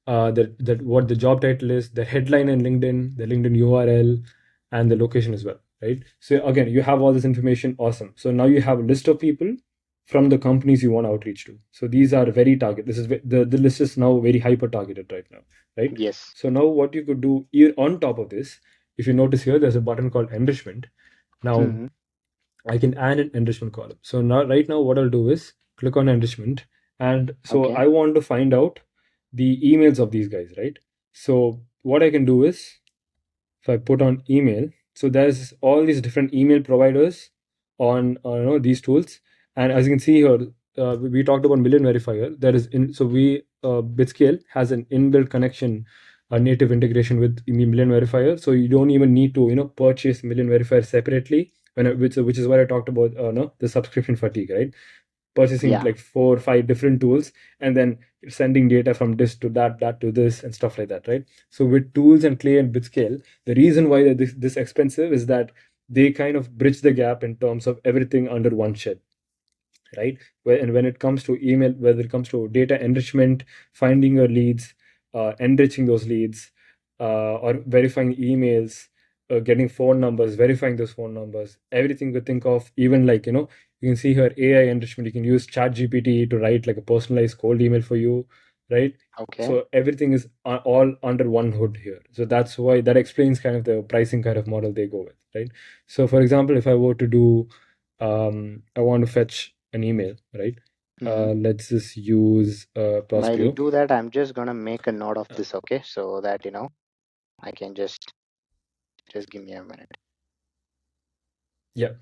that what the job title is, the headline in LinkedIn, the LinkedIn URL, and the location as well, right? So again, you have all this information. Awesome. So now you have a list of people from the companies you want to outreach to. So these are very target. This is the list is now very hyper targeted right now, right? Yes. So now what you could do here on top of this, if you notice here, there's a button called enrichment. Now Mm-hmm. I can add an enrichment column. So now, right now, what I'll do is click on enrichment. And so Okay. I want to find out the emails of these guys, right? So what I can do is, if I put on email, so there's all these different email providers on these tools. And as you can see here, we talked about million verifier. There is in so we Bitscale has an inbuilt connection a native integration with million verifier, so you don't even need to purchase million verifier separately. Which is what I talked about, no, the subscription fatigue, right? Purchasing Yeah. like 4 or 5 different tools, and then sending data from this to that to this and stuff like that, right? So with tools and Clay and Bitscale, the reason why this expensive is that they kind of bridge the gap in terms of everything under one shed, right? And when it comes to email, whether it comes to data enrichment, finding your leads, enriching those leads, or verifying emails, getting phone numbers, verifying those phone numbers, everything you think of, even like, you can see here AI enrichment. You can use Chat GPT to write like a personalized cold email for you, right? Okay. So everything is all under one hood here. So that's why that explains kind of the pricing kind of model they go with, right? So for example, if I were to do, I want to fetch an email, right? Mm-hmm. Let's just use While you Postgre. do that, I'm just gonna make a note of Uh, this, okay? So that I can just give me a minute. yeah.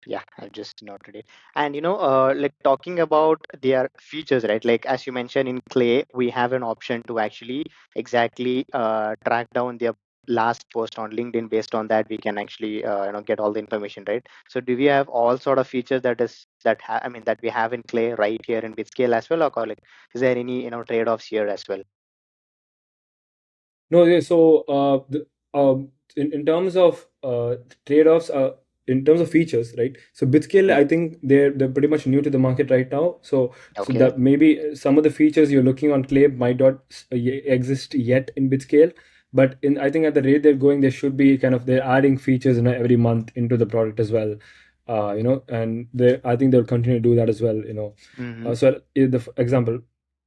Yeah, I've just noted it. And like talking about their features, right? Like as you mentioned in Clay, we have an option to actually exactly track down their last post on LinkedIn. Based on that, we can actually get all the information, right? So do we have all sort of features that we have in Clay right here in Bitscale as well, or like is there any trade-offs here as well? No, yeah, so in terms of trade-offs, in terms of features, right? So Bitscale, Yeah. I think they're pretty much new to the market right now. So Okay. that maybe some of the features you're looking on Clay might not exist yet in Bitscale, but in I think at the rate they're going, they should be kind of they're adding features every month into the product as well. And I think they'll continue to do that as well. Mm-hmm. So example,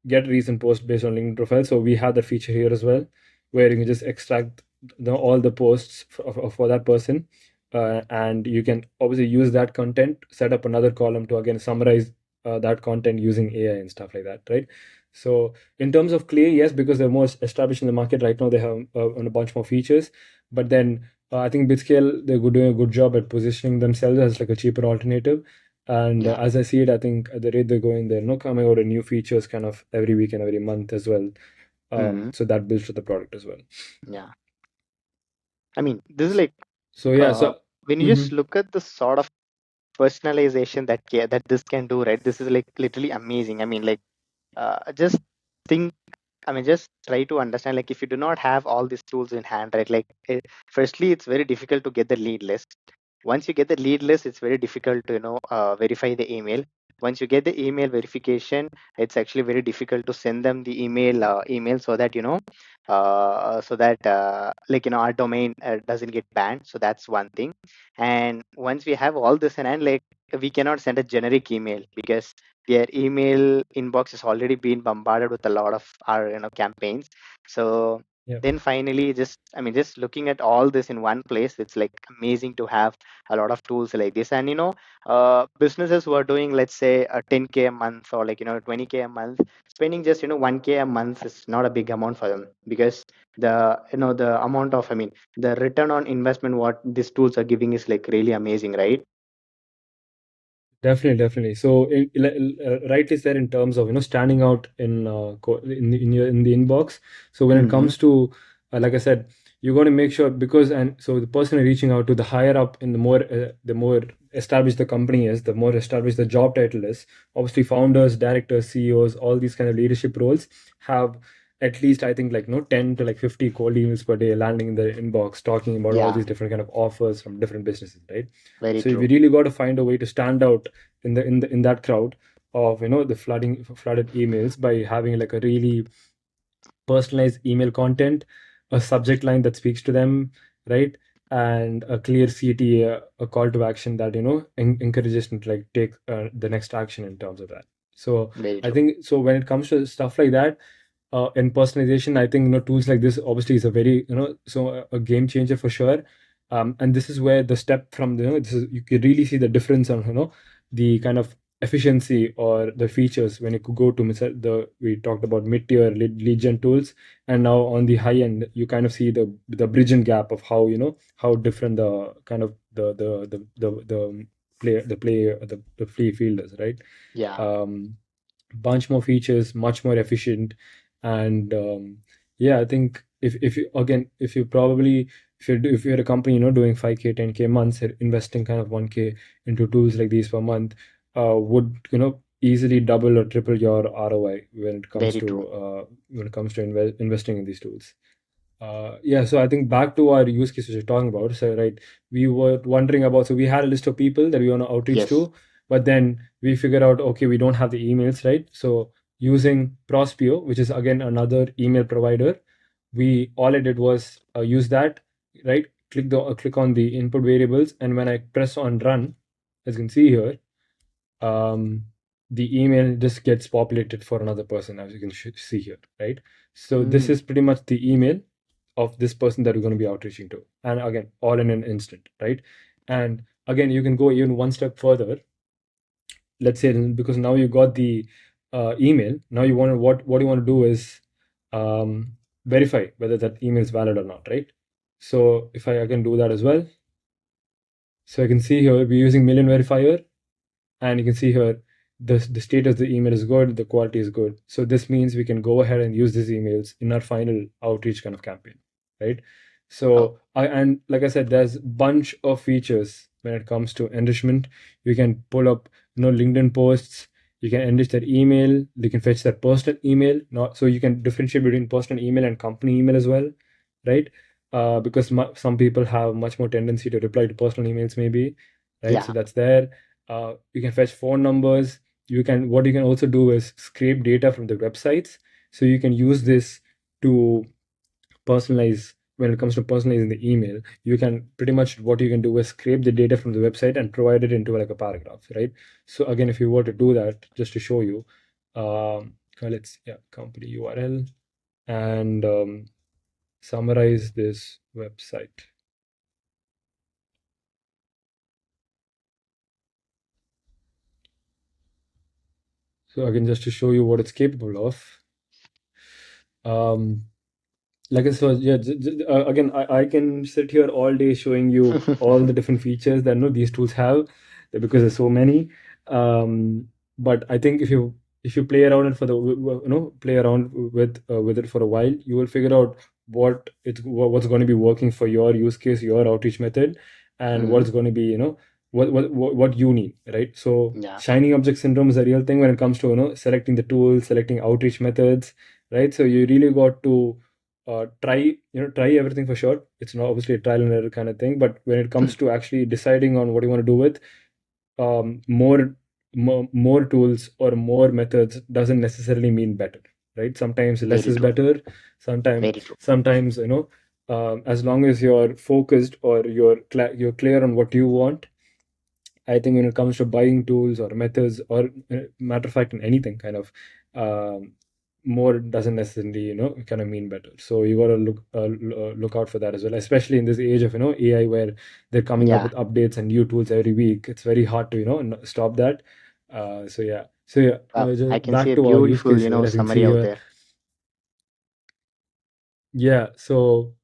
get recent post based on LinkedIn profile. So we have that feature here as well, where you can just extract all the posts for that person, and you can obviously use that content, set up another column to again summarize that content using AI and stuff like that, right? So in terms of Clay, yes, because they're more established in the market right now, they have a bunch more features. But then I think Bitscale, they're doing a good job at positioning themselves as like a cheaper alternative. And Yeah. as I see it, I think at the rate they're going, they're not coming out with new features kind of every week and every month as well. Mm-hmm. So that builds to the product as well. Yeah. I mean, this is like So yeah, uh, so when you just mhm. look at the sort of personalization that this can do, right? This is like literally amazing. I mean, like just think, I mean, just try to understand, like, if you do not have all these tools in hand, right? Like, firstly, it's very difficult to get the lead list. Once you get the lead list, it's very difficult to, verify the email. Once you get the email verification, it's actually very difficult to send them the email so that, like, our domain doesn't get banned. So that's one thing. And once we have all this in hand, like, we cannot send a generic email because their email inbox has already been bombarded with a lot of our campaigns. So Yeah, then finally, just looking at all this in one place, it's like amazing to have a lot of tools like this. And businesses who are doing, let's say, a 10K a month, or like 20K a month, spending just 1K a month is not a big amount for them, because the amount of, I mean, the return on investment what these tools are giving is like really amazing, right? definitely, definitely. So rightly said in terms of standing out in in the inbox. So when it Mm-hmm. comes to like I said, you got to make sure, because and so the person you're reaching out to, the higher up in the more established the company is, the more established the job title is. Obviously, founders, directors, CEOs, all these kind of leadership roles have at least, I think, like 10 to like 50 cold emails per day landing in the inbox talking about all Yeah, these different kind of offers from different businesses, right? very So we true. really got to find a way to stand out in that crowd of the flooded emails by having like a really personalized email content, a subject line that speaks to them, right? And a clear CTA, a call to action that encourages them to like take the next action in terms of that. So Very I true. think so when it comes to stuff like that, in personalization, I think tools like this obviously is a very a game changer for sure. And this is where the step from this is, you can really see the difference on the kind of efficiency or the features when you could go to the we talked about mid-tier lead gen tools, and now on the high end you kind of see the bridge and gap of how, how different the kind of the the play field is, right? Yeah. um Bunch more features, much more efficient. And yeah, I think if you again, if you probably, if you're a company, doing 5K 10K months, investing kind of 1K into tools like these per month, would, easily double or triple your ROI when it comes Very to true. investing in these tools. Yeah, so I think back to our use case which you're talking about. So, right, we were wondering about, so we had a list of people that we want to outreach Yes. to, but then we figured out, okay, we don't have the emails, right? So, using Prospeo, which is again another email provider, we all I did was use that, right? Click on the input variables, and when I press on run, as you can see here, um, the email just gets populated for another person, as you can see here, right? So this Mm, is pretty much the email of this person that we're going to be outreaching to, and again, all in an instant, right? And again, you can go even one step further. Let's say, because now you got the email, now you want to, what you want to do is verify whether that email is valid or not, right? So if I again do that as well, so I can see here we're using million verifier, and you can see here the status of the email is good, the quality is good. So this means we can go ahead and use these emails in our final outreach kind of campaign, right? oh, So and like I said, there's a bunch of features when it comes to enrichment. You can pull up, LinkedIn posts. You can enrich their email. You can fetch their personal email. Not so you can differentiate between personal email and company email as well, right? Because some people have much more tendency to reply to personal emails, maybe, right? So yeah. that's there. You can fetch phone numbers. What you can also do is scrape data from the websites, so you can use this to personalize. When it comes to personalizing the email, you can pretty much, what you can do is scrape the data from the website and provide it into like a paragraph, right? So again, if you were to do that, just to show you, let's, yeah, company URL, and summarize this website. So again, just to show you what it's capable of. um, like I said, yeah, again, I can sit here all day showing you all the different features that, these tools have, because there's so many. But I think if you play around it for the play around with it for a while, you will figure out what's going to be working for your use case, your outreach method, and Mm, what's going to be, what you need, right? So yeah. shiny object syndrome is a real thing when it comes to, selecting the tools, selecting outreach methods, right? So you really got to try everything for sure. It's not obviously a trial and error kind of thing, but when it comes to actually deciding on what you want to do with, more tools or more methods doesn't necessarily mean better, right? Sometimes less Very is true. better. sometimes Very true. sometimes as long as you're focused, or you're clear on what you want. I think when it comes to buying tools or methods, or matter of fact in anything kind of, um, more doesn't necessarily, kind of mean better. So you got to look out for that as well, especially in this age of, AI, where they're coming up Yeah. with updates and new tools every week. It's very hard to, stop that. So yeah, I just can see back a to our use beautiful, case here, as you can summary see out here. there. Yeah, so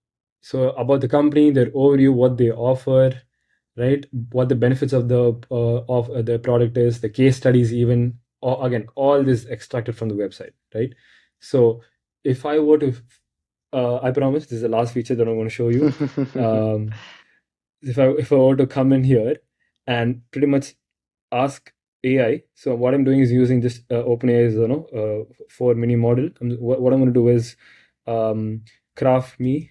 about the company, their overview, what they offer, right? What the benefits of the product is, the case studies, even, or again, all this extracted from the website, right? So if I were to, I promise this is the last feature that I'm going to show you. Um, if I were to come in here and pretty much ask AI. So what I'm doing is using this OpenAI's, for mini model. What I'm going to do is craft me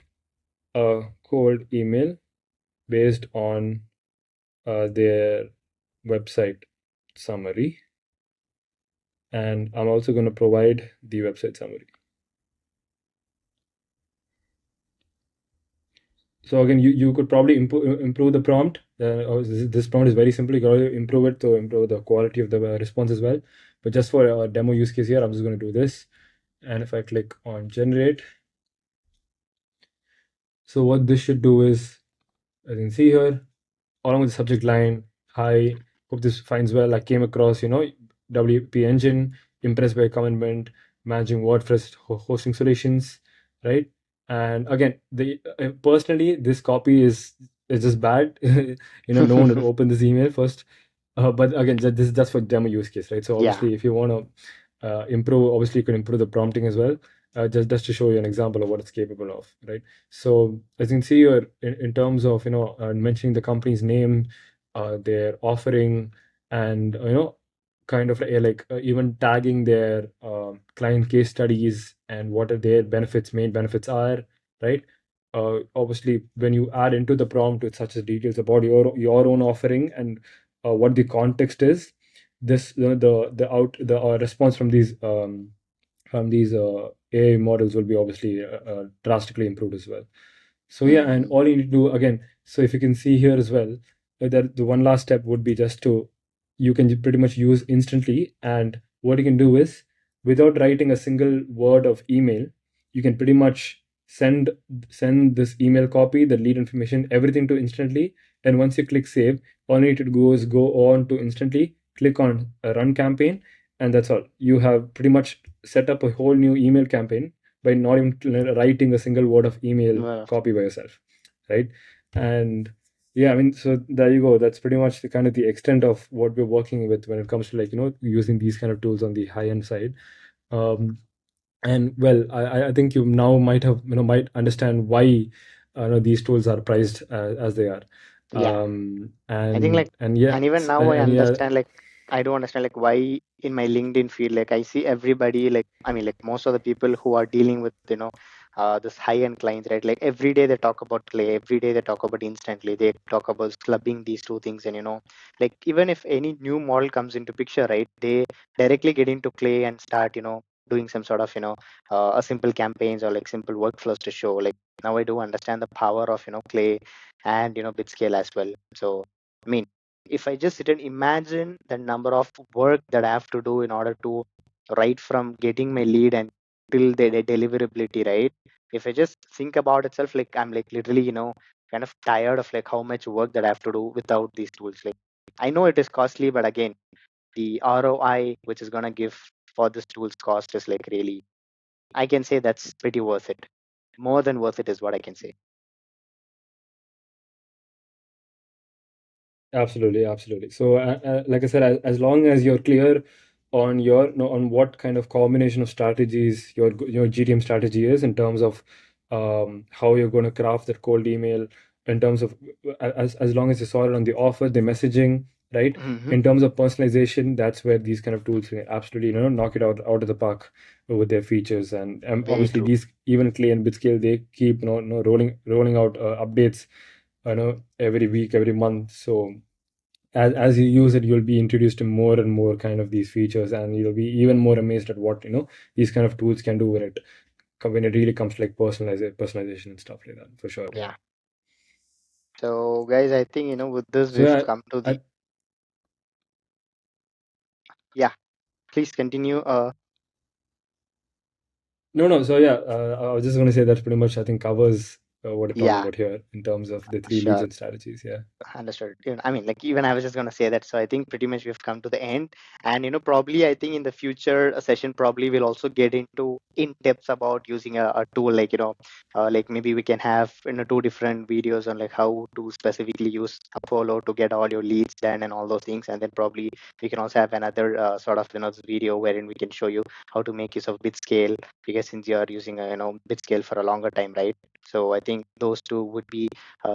a cold email based on their website summary, and I'm also going to provide the website summary. So again, you could probably improve the prompt. This prompt is very simple. You can always improve it to improve the quality of the response as well. But just for a demo use case here, I'm just going to do this. And if I click on generate, so what this should do is, as you can see here, along with the subject line, hi, Hope this finds well. I came across, WP Engine, impressed by commitment, managing WordPress hosting solutions, right? And again, the personally, this copy is just bad. No one would open this email first. But again, this is just for demo use case, right? So Yeah, obviously, if you want to improve, obviously you can improve the prompting as well. Just to show you an example of what it's capable of, right? So as you can see here, in terms of mentioning the company's name, their offering, and kind of even tagging their client case studies and what are their benefits, main benefits are, right? Obviously, when you add into the prompt with such as details about your own offering and what the context is, this the response from these AI models will be obviously drastically improved as well. So yeah, and hmm, all you need to do again. So if you can see here as well, that the one last step would be just to you can pretty much use instantly. And what you can do is, without writing a single word of email, you can pretty much send this email copy, the lead information, everything to instantly. And once you click save, all you need to do is go on to instantly click on a run campaign, and that's all. You have pretty much set up a whole new email campaign by not even writing a single word of email well, copy by yourself, right? And yeah, I mean, so there you go. That's pretty much the kind of the extent of what we're working with when it comes to using these kind of tools on the high end side. um, and well, I think you now might have might understand why these tools are priced as they are. yeah. I think like, And yeah, and even now I and yeah, understand like, I don't understand like why in my LinkedIn feed like I see everybody like, I mean like most of the people who are dealing with this high end clients, right? Like every day they talk about Clay, every day they talk about instantly, they talk about clubbing these two things, and like even if any new model comes into picture, right? They directly get into Clay and start doing some sort of a simple campaigns or like simple workflows to show like, now I do understand the power of Clay and Bitscale as well. So I mean, if I just sit and imagine the number of work that I have to do in order to right from getting my lead and till the deliverability, right? If I just think about itself, like I'm like literally, kind of tired of like how much work that I have to do without these tools. Like I know it is costly, but again, the ROI which is gonna give for this tool's cost is like really, I can say that's pretty worth it. More than worth it is what I can say. absolutely, absolutely. So, like I said, as long as you're clear on your on what kind of combination of strategies your GTM strategy is in terms of how you're going to craft that cold email, in terms of as long as you saw it on the offer, the messaging, right? Hmm. In terms of personalization, that's where these kind of tools can absolutely knock it out of the park with their features. And Very obviously, true. these even Clay and Bitscale, they keep rolling out updates every week, every month. So as you use it, you'll be introduced to more and more kind of these features, and you'll be even more amazed at what these kind of tools can do when it really comes to like personalization and stuff like that, for sure. Yeah. Yeah. So guys, I think with this So we've yeah, come to the, I, yeah. Please continue. no. So yeah, I was just going to say that pretty much I think covers what we're talking Yeah, about here in terms of the three leads sure. and strategies. Yeah. Understood. I mean, like even I was just gonna say that. So I think pretty much we've come to the end, and probably I think in the future a session probably will also get into in depth about using a tool like like maybe we can have two different videos on like how to specifically use Apollo to get all your leads done and all those things, and then probably we can also have another sort of video wherein we can show you how to make use of Bitscale, because since you are using Bitscale for a longer time, right? So I think those two would be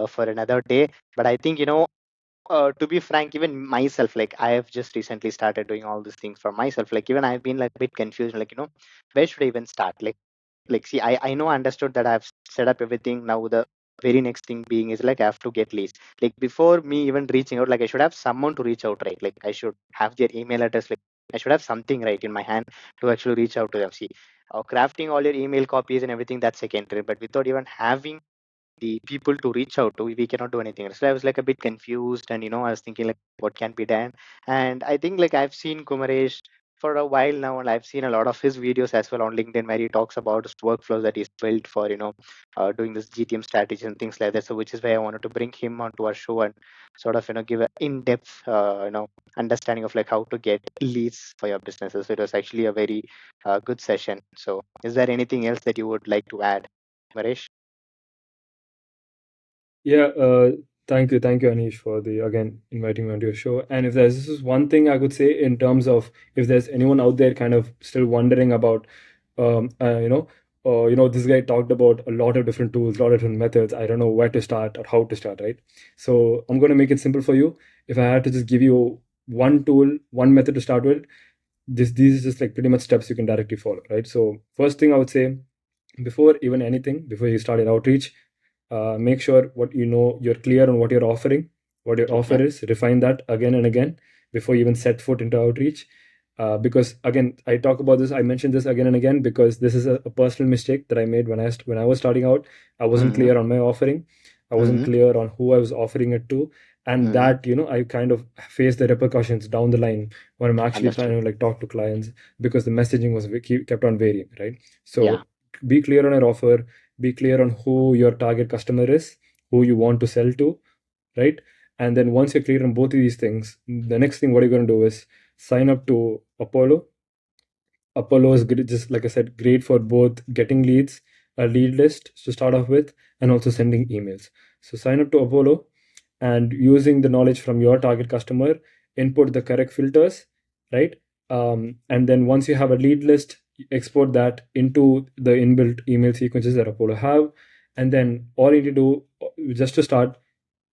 for another day. But I think, to be frank, even myself, like I have just recently started doing all these things for myself. Like even I've been like a bit confused, like, where should I even start? Like see, I know, understood that I've set up everything. Now the very next thing being is like I have to get leads. Like before me even reaching out, like I should have someone to reach out, right? Like I should have their email address. Like I should have something right in my hand to actually reach out to them. See, crafting all your email copies and everything, that's secondary. But without even having the people to reach out to, we cannot do anything. So I was like a bit confused, and I was thinking like what can be done. And I think like I've seen Kumaresh for a while now, and I've seen a lot of his videos as well on LinkedIn where he talks about his workflows that he's built for doing this GTM strategy and things like that. So which is why I wanted to bring him onto our show and sort of give an in-depth understanding of like how to get leads for your businesses. So it was actually a very good session. So is there anything else that you would like to add, Maresh? Yeah, thank you, Anish, for the again inviting me onto your show. And if there's this is one thing I could say in terms of if there's anyone out there kind of still wondering about, um, uh, you know, this guy talked about a lot of different tools, a lot of different methods. I don't know where to start or how to start, right? So I'm going to make it simple for you. If I had to just give you one tool, one method to start with, these is just like pretty much steps you can directly follow, right? So first thing I would say, before even anything, before you start your outreach, make sure what you know you're clear on what you're offering, what your offer Okay. is. Refine that again and again before you even set foot into outreach. Because again, I talk about this, I mentioned this again and again because this is a personal mistake that I made when I was starting out. I wasn't Mm-hmm. clear on my offering. I wasn't Mm-hmm. clear on who I was offering it to, and Mm-hmm. that I kind of face the repercussions down the line when I'm actually trying Understood. to like talk to clients, because the messaging was kept on varying, right? Yeah. So be clear on your offer, be clear on who your target customer is, who you want to sell to, right? And then once you're clear on both of these things, the next thing what you're going to do is sign up to Apollo. Apollo is just like I said, great for both getting leads, a lead list to start off with, and also sending emails. So sign up to Apollo, and using the knowledge from your target customer, input the correct filters, right? And then once you have a lead list, export that into the inbuilt email sequences that Apollo have. And then all you need to do, just to start,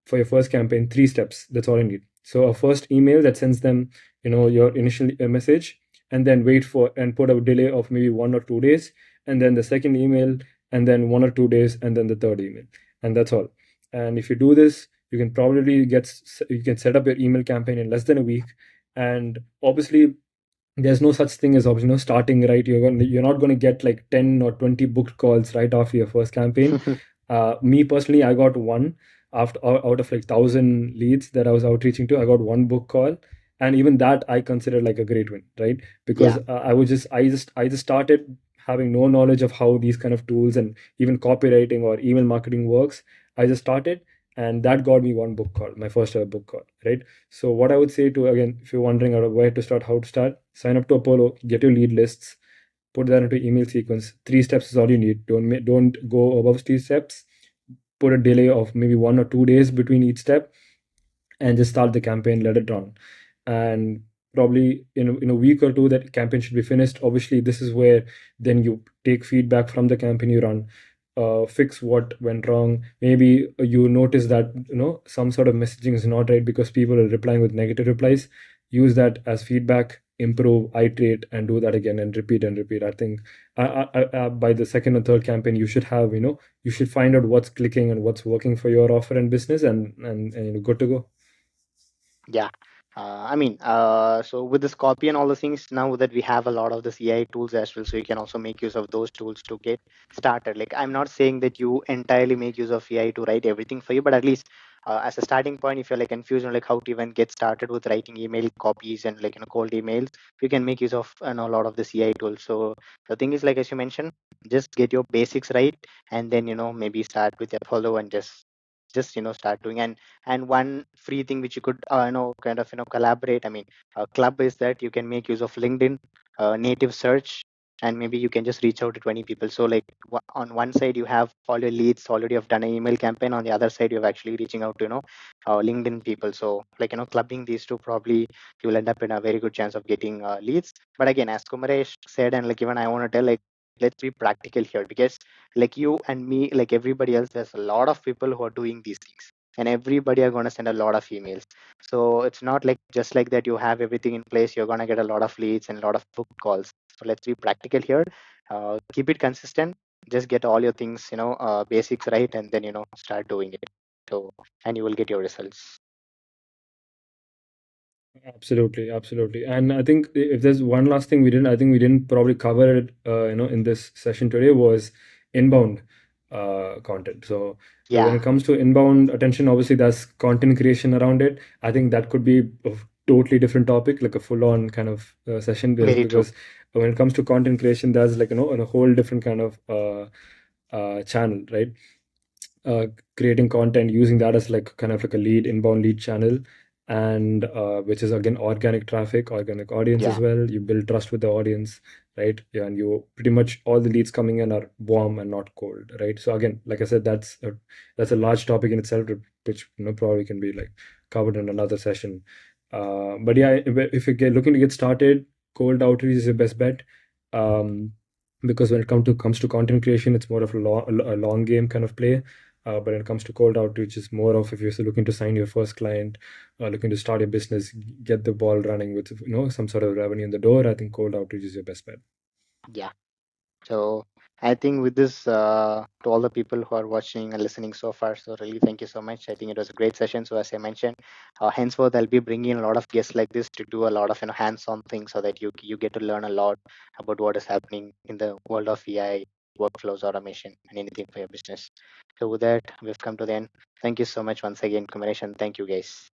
for your first campaign, 3 steps. That's all I need. So a first email that sends them, your initial message, and then wait for and put a delay of maybe 1 or 2 days, and then the second email, and then 1 or 2 days, and then the third email, and that's all. And if you do this, you can set up your email campaign in less than a week. And obviously, there's no such thing as starting right. You're not going to get like 10 or 20 booked calls right after your first campaign. Me personally, I got one out of like 1,000 leads that I was outreaching to. I got one book call, and even that I consider like a great win, right? Because Yeah. I just started having no knowledge of how these kind of tools and even copywriting or email marketing works. I just started, and that got me one book call, my first ever book call, right? So what I would say to, again, if you're wondering out of where to start, how to start, sign up to Apollo, get your lead lists, put that into email sequence. 3 steps is all you need. Don't go above 3 steps. Put a delay of maybe 1 or 2 days between each step, and just start the campaign, let it run. And probably in a week or two, that campaign should be finished. Obviously, this is where then you take feedback from the campaign you run, fix what went wrong. Maybe you notice that some sort of messaging is not right because people are replying with negative replies. Use that as feedback, improve, iterate, and do that again and repeat and repeat. I think by the second or third campaign, you should have you should find out what's clicking and what's working for your offer and business, and good to go. Yeah. So with this copy and all the things, now that we have a lot of this AI tools as well, so you can also make use of those tools to get started. Like, I'm not saying that you entirely make use of AI to write everything for you, but at least as a starting point, if you're like confused on like how to even get started with writing email copies and like cold emails, you can make use of a lot of this AI tools. So the thing is, like as you mentioned, just get your basics right, and then maybe start with Apollo and just start doing. And one free thing which you could kind of collaborate, I mean, club, is that you can make use of LinkedIn native search, and maybe you can just reach out to 20 people. So like on one side you have all your leads already have done an email campaign, on the other side you're actually reaching out to LinkedIn people. So like clubbing these two, probably you will end up in a very good chance of getting leads. But again, as Kumaresh said, and like even I want to tell, like, let's be practical here, because like you and me, like everybody else, there's a lot of people who are doing these things, and everybody are going to send a lot of emails. So it's not like just like that you have everything in place, you're going to get a lot of leads and a lot of book calls. So let's be practical here. Keep it consistent. Just get all your things, basics right, and then start doing it. So, and you will get your results. Absolutely, absolutely. And I think if there's one last thing I think we didn't probably cover it, in this session today, was inbound content. So when Yeah. it comes to inbound attention, obviously there's content creation around it. I think that could be totally different topic, like a full-on kind of session, Very true. because when it comes to content creation, there's like a whole different kind of channel, right? uh, Creating content, using that as like kind of like a lead inbound lead channel, and which is again organic traffic, organic audience Yeah. as well. You build trust with the audience, right? Yeah, and you pretty much all the leads coming in are warm and not cold, right? So again, like I said, that's a large topic in itself, which probably can be like covered in another session. But yeah, if you're looking to get started, cold outreach is your best bet. um, because when it comes to content creation, it's more of a long game kind of play. But when it comes to cold outreach, it's more of, if you're looking to sign your first client, looking to start your business, get the ball running with some sort of revenue in the door. I think cold outreach is your best bet. Yeah. So I think with this, to all the people who are watching and listening so far, so really thank you so much. I think it was a great session. So as I mentioned, henceforth I'll be bringing a lot of guests like this to do a lot of hands-on things, so that you get to learn a lot about what is happening in the world of AI, workflows, automation, and anything for your business. So with that, we've come to the end. Thank you so much once again, Kumaresh, and thank you guys.